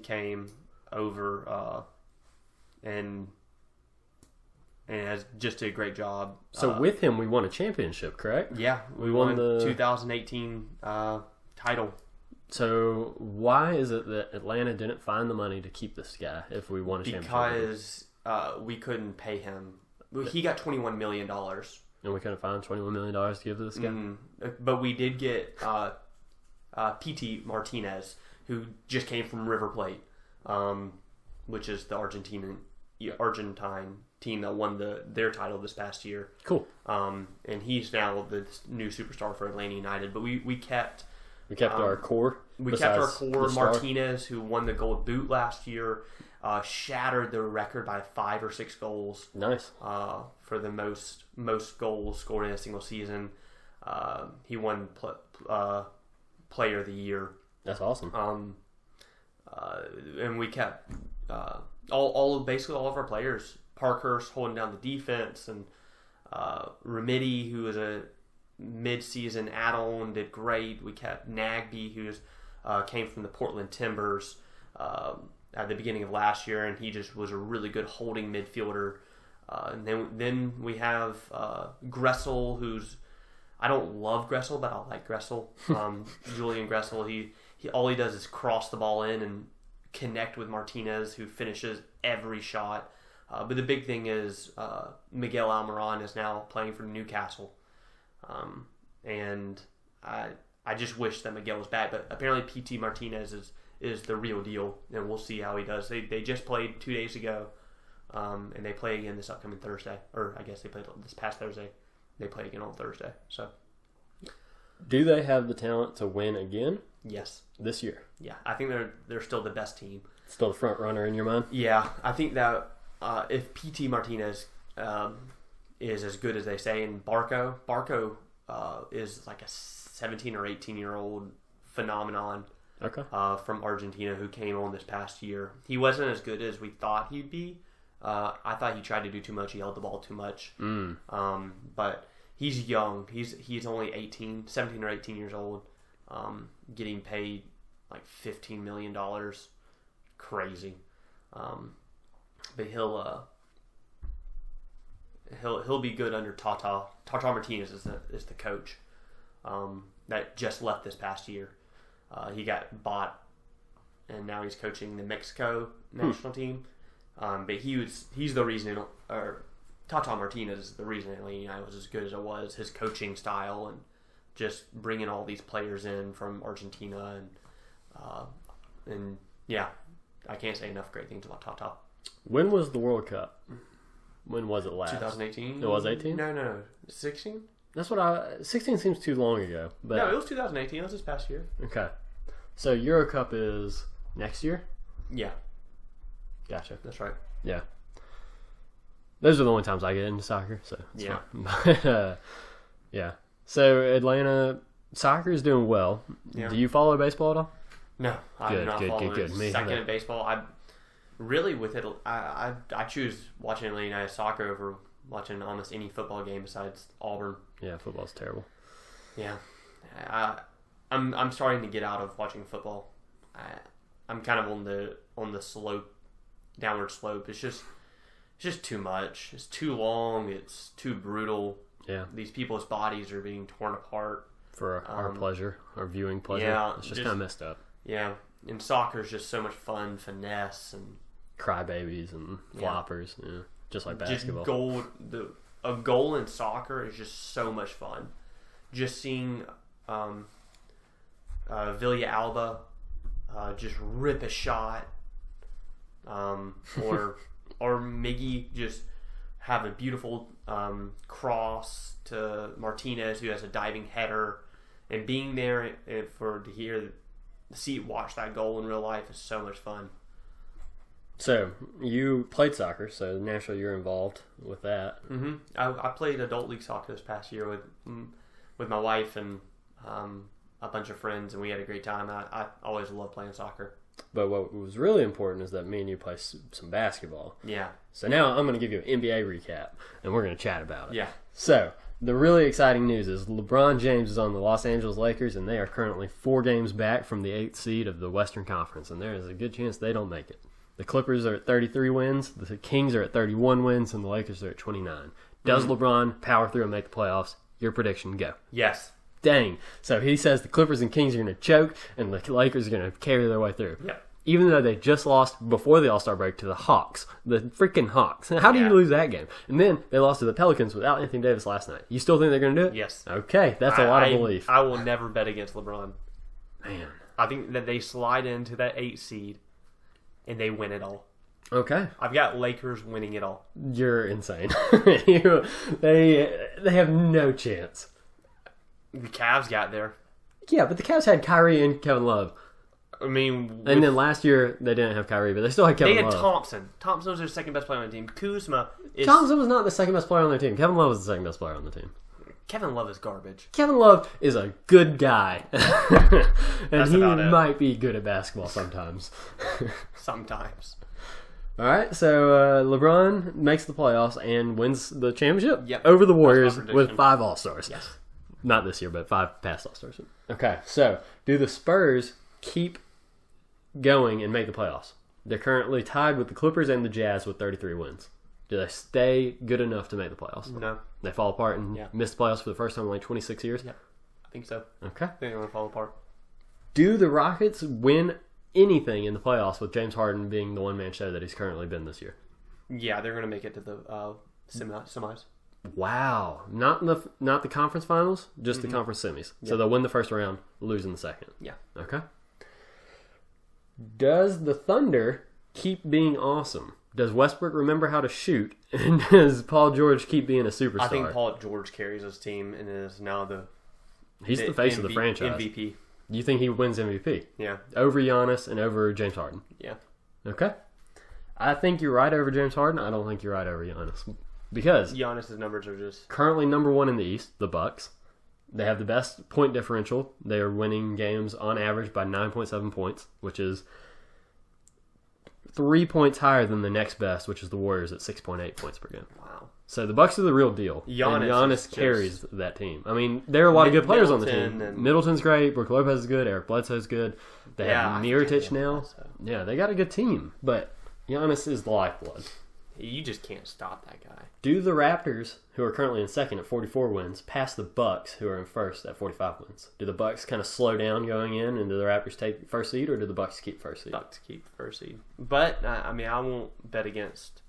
came over and has just did a great job. So with him, we won a championship, correct? Yeah, we won the 2018 title. So why is it that Atlanta didn't find the money to keep this guy if we won a championship? Because we couldn't pay him. He got $21 million. And we couldn't find $21 million to give to this guy? But we did get P.T. Martinez, who just came from River Plate, which is the Argentine team that won their title this past year. Cool. And he's now the new superstar for Atlanta United. But we kept our core. We kept our core. Martinez, who won the Gold Boot last year, shattered the record by 5 or 6 goals. Nice. For the most goals scored in a single season. He won Player of the Year. That's awesome. And we kept basically all of our players. Parkhurst holding down the defense, and Remedy, who is a mid-season add-on, did great. We kept Nagby, who's came from the Portland Timbers at the beginning of last year, and he just was a really good holding midfielder. And then we have Gressel, who's, I don't love Gressel, but I like Gressel. Julian Gressel, he all he does is cross the ball in and connect with Martinez, who finishes every shot. But the big thing is Miguel Almiron is now playing for Newcastle. And I just wish that Miguel was back, but apparently PT Martinez is the real deal, and we'll see how he does. They just played 2 days ago, and they play again this upcoming Thursday, or I guess they played this past Thursday. They play again on Thursday. So, do they have the talent to win again? Yes, this year. Yeah, I think they're still the best team. Still the front runner in your mind? Yeah, I think that if PT Martinez is as good as they say, and Barco is like a 17 or 18-year-old phenomenon. Okay. From Argentina, who came on this past year. He wasn't as good as we thought he'd be. I thought he tried to do too much. He held the ball too much. But he's young. He's only 17 or 18 years old, getting paid like $15 million. Crazy. But he'll be good under Tata. Tata Martinez is the coach that just left this past year. He got bought, and now he's coaching the Mexico national team. But he's the reason, or Tata Martinez is the reason Atlanta United was as good as it was. His coaching style and just bringing all these players in from Argentina, and yeah, I can't say enough great things about Tata. When was the World Cup? When was it last? 2018. It was 18? No, 16. That's what 16 seems too long ago. But no, it was 2018. It was this past year. Okay. So Euro Cup is next year? Yeah. Gotcha. That's right. Yeah. Those are the only times I get into soccer, so it's yeah. fine. But, yeah. So Atlanta soccer is doing well. Yeah. Do you follow baseball at all? No, I do not follow good. Me second either. in baseball. I really with it. I choose watching Atlanta United soccer over watching almost any football game besides Auburn. Yeah, football's terrible. Yeah, I'm starting to get out of watching football. I'm kind of on the slope, downward slope. It's just too much. It's too long. It's too brutal. Yeah, these people's bodies are being torn apart for our pleasure, our viewing pleasure. Yeah, it's just kind of messed up. Yeah, and soccer is just so much fun, finesse and crybabies and floppers. Yeah, just like basketball. A goal in soccer is just so much fun. Just seeing Villa Alba just rip a shot, or Miggy just have a beautiful cross to Martinez, who has a diving header, and being there watch that goal in real life is so much fun. So you played soccer, so naturally you're involved with that. Mm-hmm. I played adult league soccer this past year with my wife and a bunch of friends, and we had a great time. I always love playing soccer. But what was really important is that me and you play some basketball. Yeah. So now I'm going to give you an NBA recap, and we're going to chat about it. Yeah. So the really exciting news is LeBron James is on the Los Angeles Lakers, and they are currently 4 games back from the 8th seed of the Western Conference, and there is a good chance they don't make it. The Clippers are at 33 wins, the Kings are at 31 wins, and the Lakers are at 29. Does LeBron power through and make the playoffs? Your prediction, go. Yes. Dang. So he says the Clippers and Kings are going to choke, and the Lakers are going to carry their way through. Yeah. Even though they just lost before the All-Star break to the Hawks. The freaking Hawks. How do you lose that game? And then they lost to the Pelicans without Anthony Davis last night. You still think they're going to do it? Yes. Okay, that's a lot of belief. I will never bet against LeBron. Man. I think that they slide into that 8 seed, and they win it all. Okay. I've got Lakers winning it all. You're insane. They have no chance. The Cavs got there. Yeah, but the Cavs had Kyrie and Kevin Love. I mean... And then last year, they didn't have Kyrie, but they still had Kevin Love. They had Thompson. Thompson was their second best player on the team. Kuzma is... Thompson was not the second best player on their team. Kevin Love was the second best player on the team. Kevin Love is garbage. Kevin Love is a good guy. And That's he about it. might be good at basketball sometimes. Sometimes. All right, so LeBron makes the playoffs and wins the championship Yep. over the Warriors That's my with prediction. 5 All-Stars. Yes. Not this year, but 5 past All-Stars. Okay, so do the Spurs keep going and make the playoffs? They're currently tied with the Clippers and the Jazz with 33 wins. Do they stay good enough to make the playoffs? No. They fall apart and miss the playoffs for the first time in like 26 years? Yeah, I think so. Okay. I think they're going to fall apart. Do the Rockets win anything in the playoffs with James Harden being the one-man show that he's currently been this year? Yeah, they're going to make it to the semis. Wow. Not the conference finals, just the conference semis. Yeah. So they'll win the first round, lose in the second. Yeah. Okay. Does the Thunder keep being awesome? Does Westbrook remember how to shoot? And does Paul George keep being a superstar? I think Paul George carries his team and is now He's the face of the franchise. MVP. You think he wins MVP? Yeah. Over Giannis and over James Harden? Yeah. Okay. I think you're right over James Harden. I don't think you're right over Giannis. Because Giannis's numbers are just... Currently number 1 in the East, the Bucks. They have the best point differential. They are winning games on average by 9.7 points, which is 3 points higher than the next best, which is the Warriors at 6.8 points per game. Wow. So the Bucks are the real deal. Giannis carries that team. I mean, there are a lot of good players on the team. Middleton's great. Brook Lopez is good. Eric Bledsoe's good. They have Mirotic now. Yeah, they got a good team. But Giannis is the lifeblood. You just can't stop that guy. Do the Raptors, who are currently in second at 44 wins, pass the Bucks, who are in first at 45 wins? Do the Bucks kind of slow down going in, and do the Raptors take first seed, or do the Bucks keep first seed? Bucks keep first seed. But, I mean, I won't bet against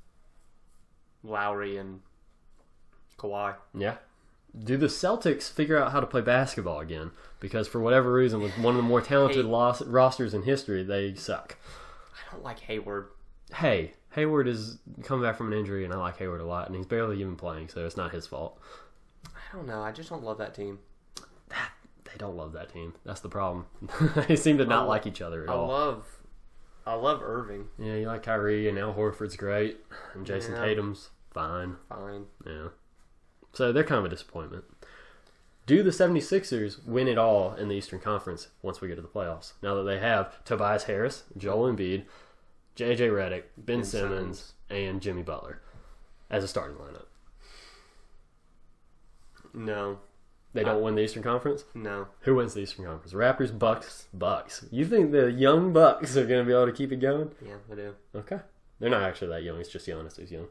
Lowry and Kawhi. Yeah. Do the Celtics figure out how to play basketball again? Because for whatever reason, with one of the more talented rosters in history, they suck. I don't like Hayward. Hey, Hayward is coming back from an injury, and I like Hayward a lot, and he's barely even playing, so it's not his fault. I don't know. I just don't love that team. They don't love that team. That's the problem. They seem to not like each other at all. I love Irving. Yeah, you like Kyrie, and Al Horford's great, and Jason Tatum's fine. Yeah. So they're kind of a disappointment. Do the 76ers win it all in the Eastern Conference once we get to the playoffs? Now that they have Tobias Harris, Joel Embiid, J.J. Redick, Ben Simmons, and Jimmy Butler as a starting lineup. No. They don't win the Eastern Conference? No. Who wins the Eastern Conference? Raptors, Bucks. You think the young Bucks are going to be able to keep it going? Yeah, I do. Okay. They're not actually that young. It's just Giannis who's young.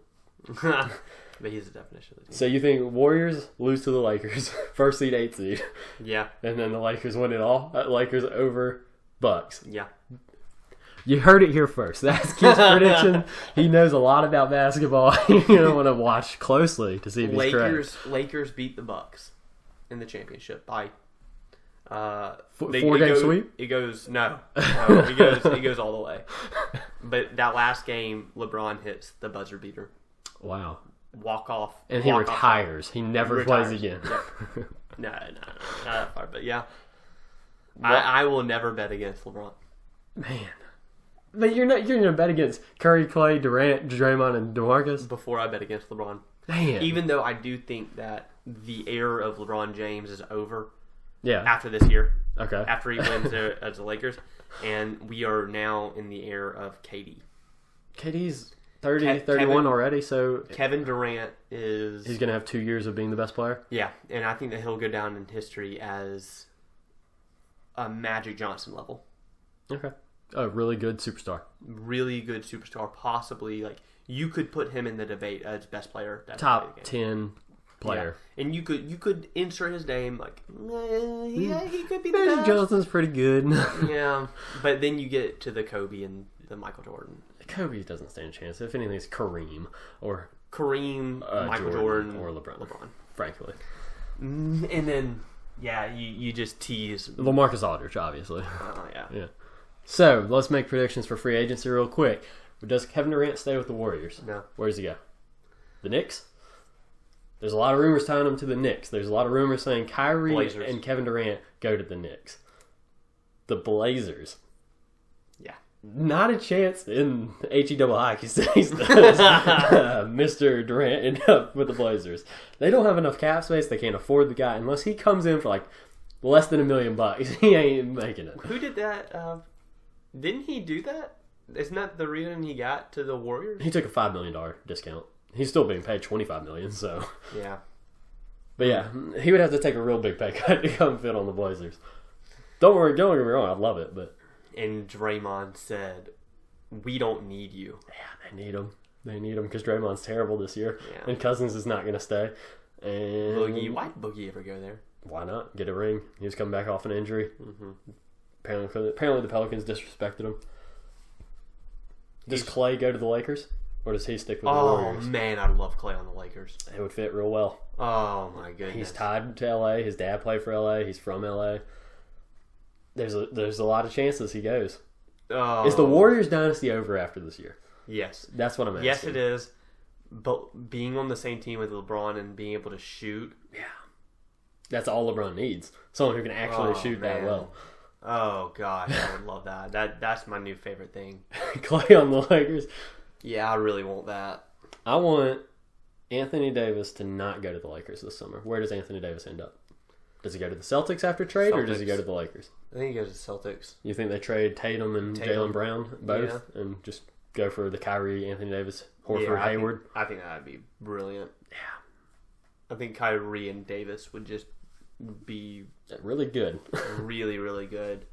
But he's the definition of the team. So you think Warriors lose to the Lakers, first seed, 8th seed. Yeah. And then the Lakers win it all? Lakers over Bucks. Yeah. You heard it here first. That's Keith's prediction. He knows a lot about basketball. You're going to want to watch closely to see if he's correct. Lakers beat the Bucks in the championship by 4-game sweep? It goes it goes all the way. But that last game, LeBron hits the buzzer beater. Wow. Walk off. And he retires. He never plays again. Yep. No, not that far. But yeah. I will never bet against LeBron. Man. But you're gonna bet against Curry, Clay, Durant, Draymond, and DeMarcus before I bet against LeBron. Man. Even though I do think that the era of LeBron James is over. Yeah. After this year. Okay. After he wins as the Lakers, and we are now in the era of KD. KD's 30, 31 already, so Kevin Durant is... He's gonna have 2 years of being the best player. Yeah, and I think that he'll go down in history as a Magic Johnson level. Okay. A really good superstar. Really good superstar. Possibly, like, you could put him in the debate as best player. Top 10 player. Yeah. And you could insert his name, like, yeah, he could be the Magic best. Johnson's pretty good. Yeah, but then you get to the Kobe and the Michael Jordan. Kobe doesn't stand a chance. If anything, it's Kareem, Michael Jordan, or LeBron. Frankly. And then, yeah, you just tease. LaMarcus Aldridge, obviously. Yeah. So, let's make predictions for free agency real quick. Does Kevin Durant stay with the Warriors? No. Where does he go? The Knicks? There's a lot of rumors tying him to the Knicks. There's a lot of rumors saying Kyrie Blazers. And Kevin Durant go to the Knicks. The Blazers. Yeah. Not a chance in H-E-double hockey stays does Mr. Durant end up with the Blazers. They don't have enough cap space. They can't afford the guy. Unless he comes in for like less than $1 million, he ain't making it. Who did that? Didn't he do that? Isn't that the reason he got to the Warriors? He took a $5 million discount. He's still being paid $25 million, so yeah. But yeah, he would have to take a real big pay cut to come fit on the Blazers. Don't get me wrong, I'd love it, but... And Draymond said, we don't need you. Yeah, they need him. They need him because Draymond's terrible this year. Yeah. And Cousins is not going to stay. And Boogie, why did Boogie ever go there? Why not? Get a ring. He was coming back off an injury. Mm-hmm. Apparently the Pelicans disrespected him. Does Clay go to the Lakers? Or does he stick with the Warriors? Oh, man, I'd love Clay on the Lakers. It would fit real well. Oh, my goodness. He's tied to L.A. His dad played for L.A. He's from L.A. There's a lot of chances he goes. Oh. Is the Warriors dynasty over after this year? Yes. That's what I'm asking. Yes, it is. But being on the same team with LeBron and being able to shoot... Yeah. That's all LeBron needs. Someone who can actually shoot that well. Oh, gosh. I would love that. That's my new favorite thing. Clay on the Lakers. Yeah, I really want that. I want Anthony Davis to not go to the Lakers this summer. Where does Anthony Davis end up? Does he go to the Celtics after trade, or does he go to the Lakers? I think he goes to Celtics. You think they trade Tatum and Jaylen Brown both, and just go for the Kyrie, Anthony Davis, Horford, Hayward? I think that would be brilliant. Yeah. I think Kyrie and Davis would just be really good. really, really good.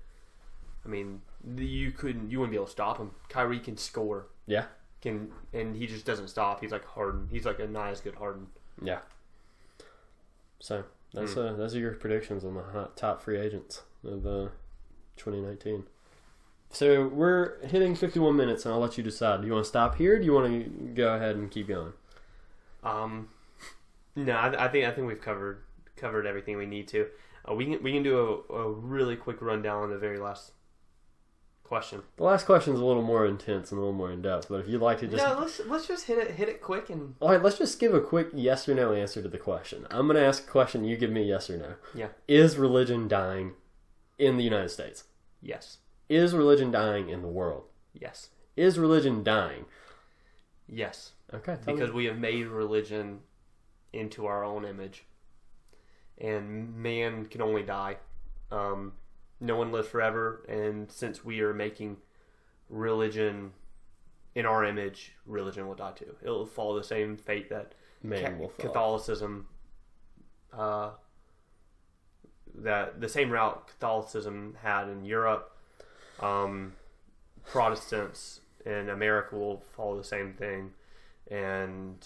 I mean, you wouldn't be able to stop him. Kyrie can score. Yeah. And he just doesn't stop. He's like Harden. He's like a nice, good Harden. Yeah. So those are your predictions on the top free agents of 2019. So we're hitting 51 minutes, and I'll let you decide. Do you want to stop here? Or do you want to go ahead and keep going? No, I think we've covered everything we need to. We can do a really quick rundown on the very last question. The last question is a little more intense and a little more in depth, but if you'd like to just let's just hit it quick and all right, let's just give a quick yes or no answer to the question. I'm going to ask a question. You give me yes or no. Yeah. Is religion dying in the United States? Yes. Is religion dying in the world? Yes. Is religion dying? Yes. Okay. Because we have made religion into our own image, and man can only die. No one lives forever, and since we are making religion in our image, religion will die too. It'll follow the same fate that man will fall. Catholicism, that the same route Catholicism had in Europe. Protestants in America will follow the same thing, and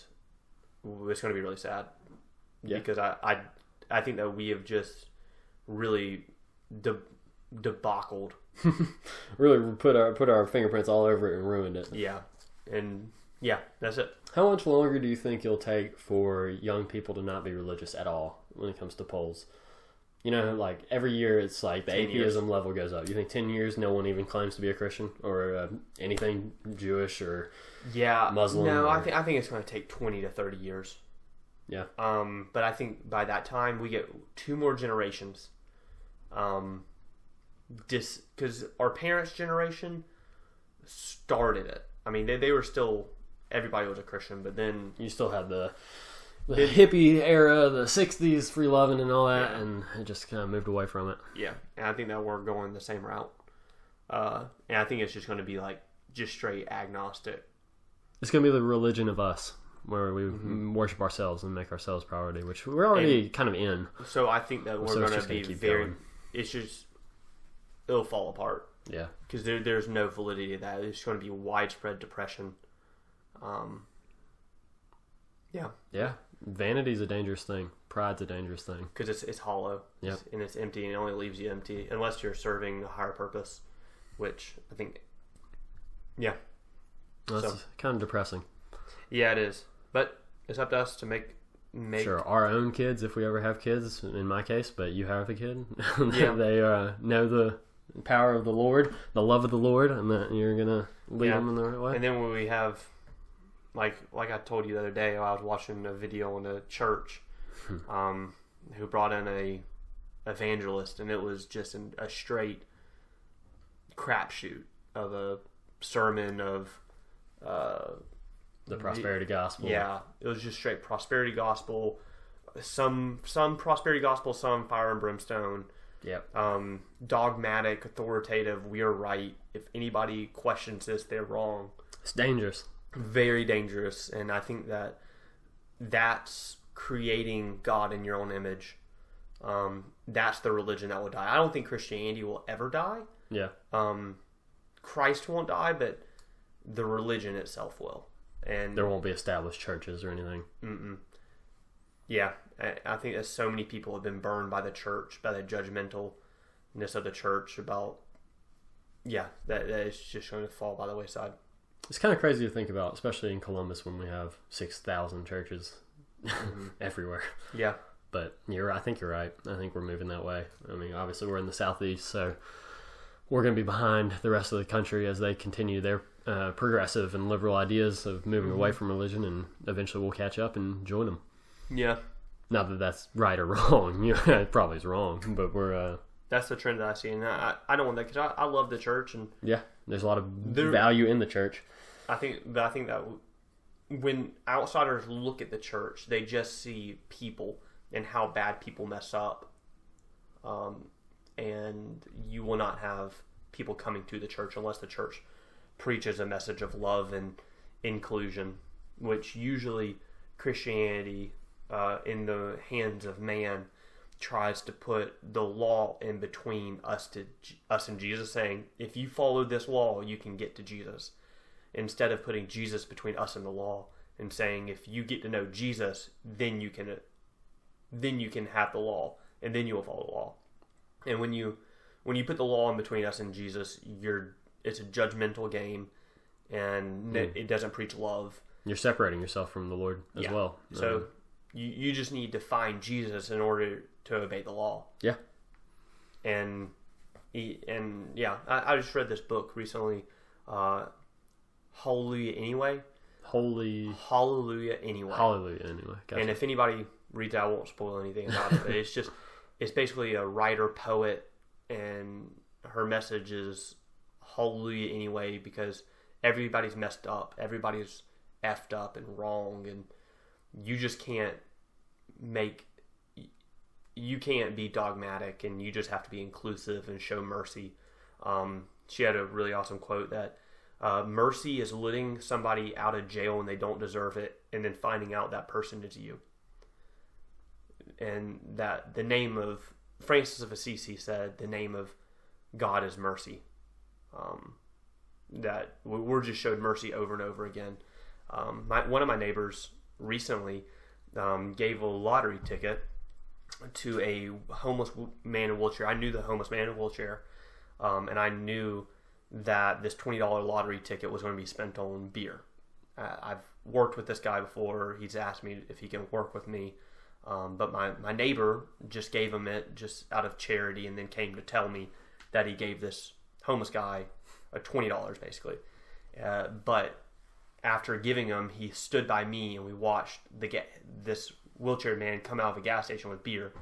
it's going to be really sad. Yeah. Because I think that we have just really debacled. Really put our fingerprints all over it and ruined it. Yeah. And yeah, that's it. How much longer do you think it'll take for young people to not be religious at all when it comes to polls? You know, like every year it's like the atheism level goes up. You think 10 years no one even claims to be a Christian or anything Jewish or Muslim? No, I think it's going to take 20 to 30 years. Yeah. But I think by that time we get 2 more generations. Because our parents' generation started it. I mean, they were still, everybody was a Christian, but then you still had the hippie era, the 60s, free loving and all that, and it just kind of moved away from it. Yeah, and I think that we're going the same route. And I think it's just going to be like just straight agnostic. It's going to be the religion of us, where we worship ourselves and make ourselves priority, which we're already kind of in. So I think that we're going to be very... Going. It's just... It'll fall apart. Yeah. Because there's no validity to that. It's going to be widespread depression. Yeah. Yeah. Vanity's a dangerous thing. Pride's a dangerous thing. Because it's hollow. Yep. And it's empty, and it only leaves you empty unless you're serving a higher purpose, which I think... Yeah. That's kind of depressing. Yeah, it is. But it's up to us to make sure our own kids, if we ever have kids, in my case, but you have a kid. Yeah. They know the power of the Lord, the love of the Lord, and that you're going to lead them in the right way. And then when we have... Like I told you the other day, I was watching a video in a church who brought in a evangelist, and it was just a straight crapshoot of a sermon of the prosperity gospel. Yeah, it was just straight prosperity gospel. Some prosperity gospel, some fire and brimstone. Yep. Dogmatic, authoritative. We are right. If anybody questions this, they're wrong. It's dangerous. Very dangerous, and I think that's creating God in your own image, that's the religion that will die. I don't think Christianity will ever die. Yeah. Christ won't die, but the religion itself will. And there won't be established churches or anything. Yeah, I think that so many people have been burned by the church, by the judgmentalness of the church about, that it's just going to fall by the wayside. It's kind of crazy to think about, especially in Columbus when we have 6,000 churches everywhere. Yeah. But I think you're right. I think we're moving that way. I mean, obviously we're in the Southeast, so we're going to be behind the rest of the country as they continue their progressive and liberal ideas of moving away from religion, and eventually we'll catch up and join them. Yeah. Not that that's right or wrong. It probably is wrong, but we're... That's the trend that I see, and I don't want that, because I love the church. And yeah, there's a lot of value in the church. I think that when outsiders look at the church, they just see people and how bad people mess up. And you will not have people coming to the church unless the church preaches a message of love and inclusion, which usually Christianity, in the hands of man, tries to put the law in between us and Jesus, saying, if you follow this law, you can get to Jesus. Instead of putting Jesus between us and the law and saying, if you get to know Jesus, then you can have the law, and then you will follow the law. And when you put the law in between us and Jesus, it's a judgmental game, and it doesn't preach love. You're separating yourself from the Lord as well. So you just need to find Jesus in order to obey the law. Yeah. And I just read this book recently, Hallelujah Anyway. Hallelujah Anyway. Hallelujah Anyway. Gotcha. And if anybody reads it, I won't spoil anything about it. But it's basically a writer, poet, and her message is Hallelujah Anyway, because everybody's messed up. Everybody's effed up and wrong, and you just can't be dogmatic, and you just have to be inclusive and show mercy. She had a really awesome quote that mercy is letting somebody out of jail and they don't deserve it, and then finding out that person is you. And that the name of Francis of Assisi said, the name of God is mercy. That we're just showed mercy over and over again. One of my neighbors recently gave a lottery ticket to a homeless man in a wheelchair. I knew the homeless man in a wheelchair, and I knew that this $20 lottery ticket was going to be spent on beer. I've worked with this guy before. He's asked me if he can work with me, but my neighbor just gave him it just out of charity, and then came to tell me that he gave this homeless guy $20 basically. But after giving him, he stood by me and we watched this wheelchair man come out of a gas station with beer.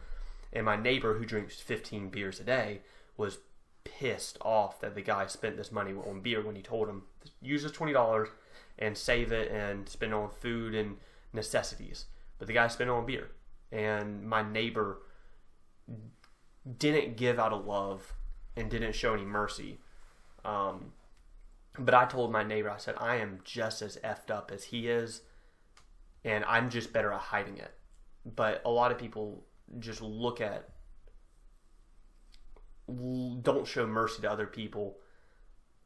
And my neighbor, who drinks 15 beers a day, was pissed off that the guy spent this money on beer when he told him, use this $20 and save it and spend it on food and necessities. But the guy spent it on beer. And my neighbor didn't give out of love and didn't show any mercy. But I told my neighbor, I said, I am just as effed up as he is, and I'm just better at hiding it. But a lot of people just don't show mercy to other people.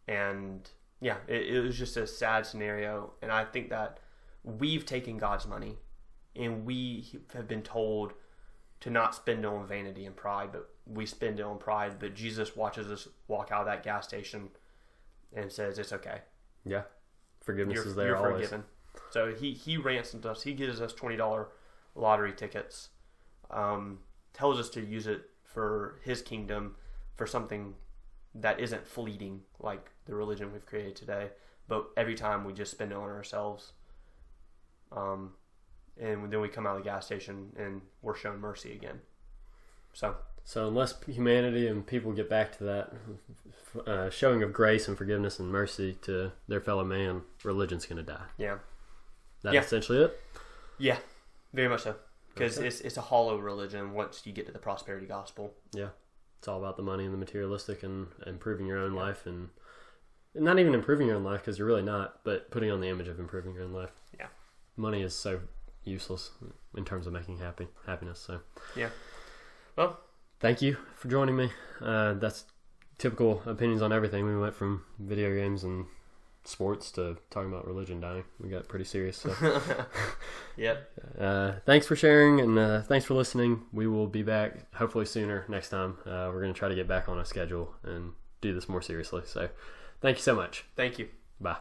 And it was just a sad scenario. And I think that we've taken God's money, and we have been told to not spend it on vanity and pride, but we spend it on pride. But Jesus watches us walk out of that gas station and says, it's okay. Yeah. Forgiveness is there always. You're forgiven. So he ransomed us. He gives us $20 lottery tickets. Tells us to use it for his kingdom, for something that isn't fleeting like the religion we've created today. But every time we just spend it on ourselves. And then we come out of the gas station and we're shown mercy again. So unless humanity and people get back to that showing of grace and forgiveness and mercy to their fellow man, religion's going to die. Yeah. That's essentially it? Yeah, very much so. Because it's a hollow religion once you get to the prosperity gospel. Yeah. It's all about the money and the materialistic and improving your own life. And not even improving your own life, because you're really not, but putting on the image of improving your own life. Yeah. Money is so useless in terms of making happiness. So yeah. Well, thank you for joining me. That's typical opinions on everything. We went from video games and sports to talking about religion dying. We got pretty serious. So. Yep. Thanks for sharing, and thanks for listening. We will be back hopefully sooner next time. We're going to try to get back on a schedule and do this more seriously. So thank you so much. Thank you. Bye.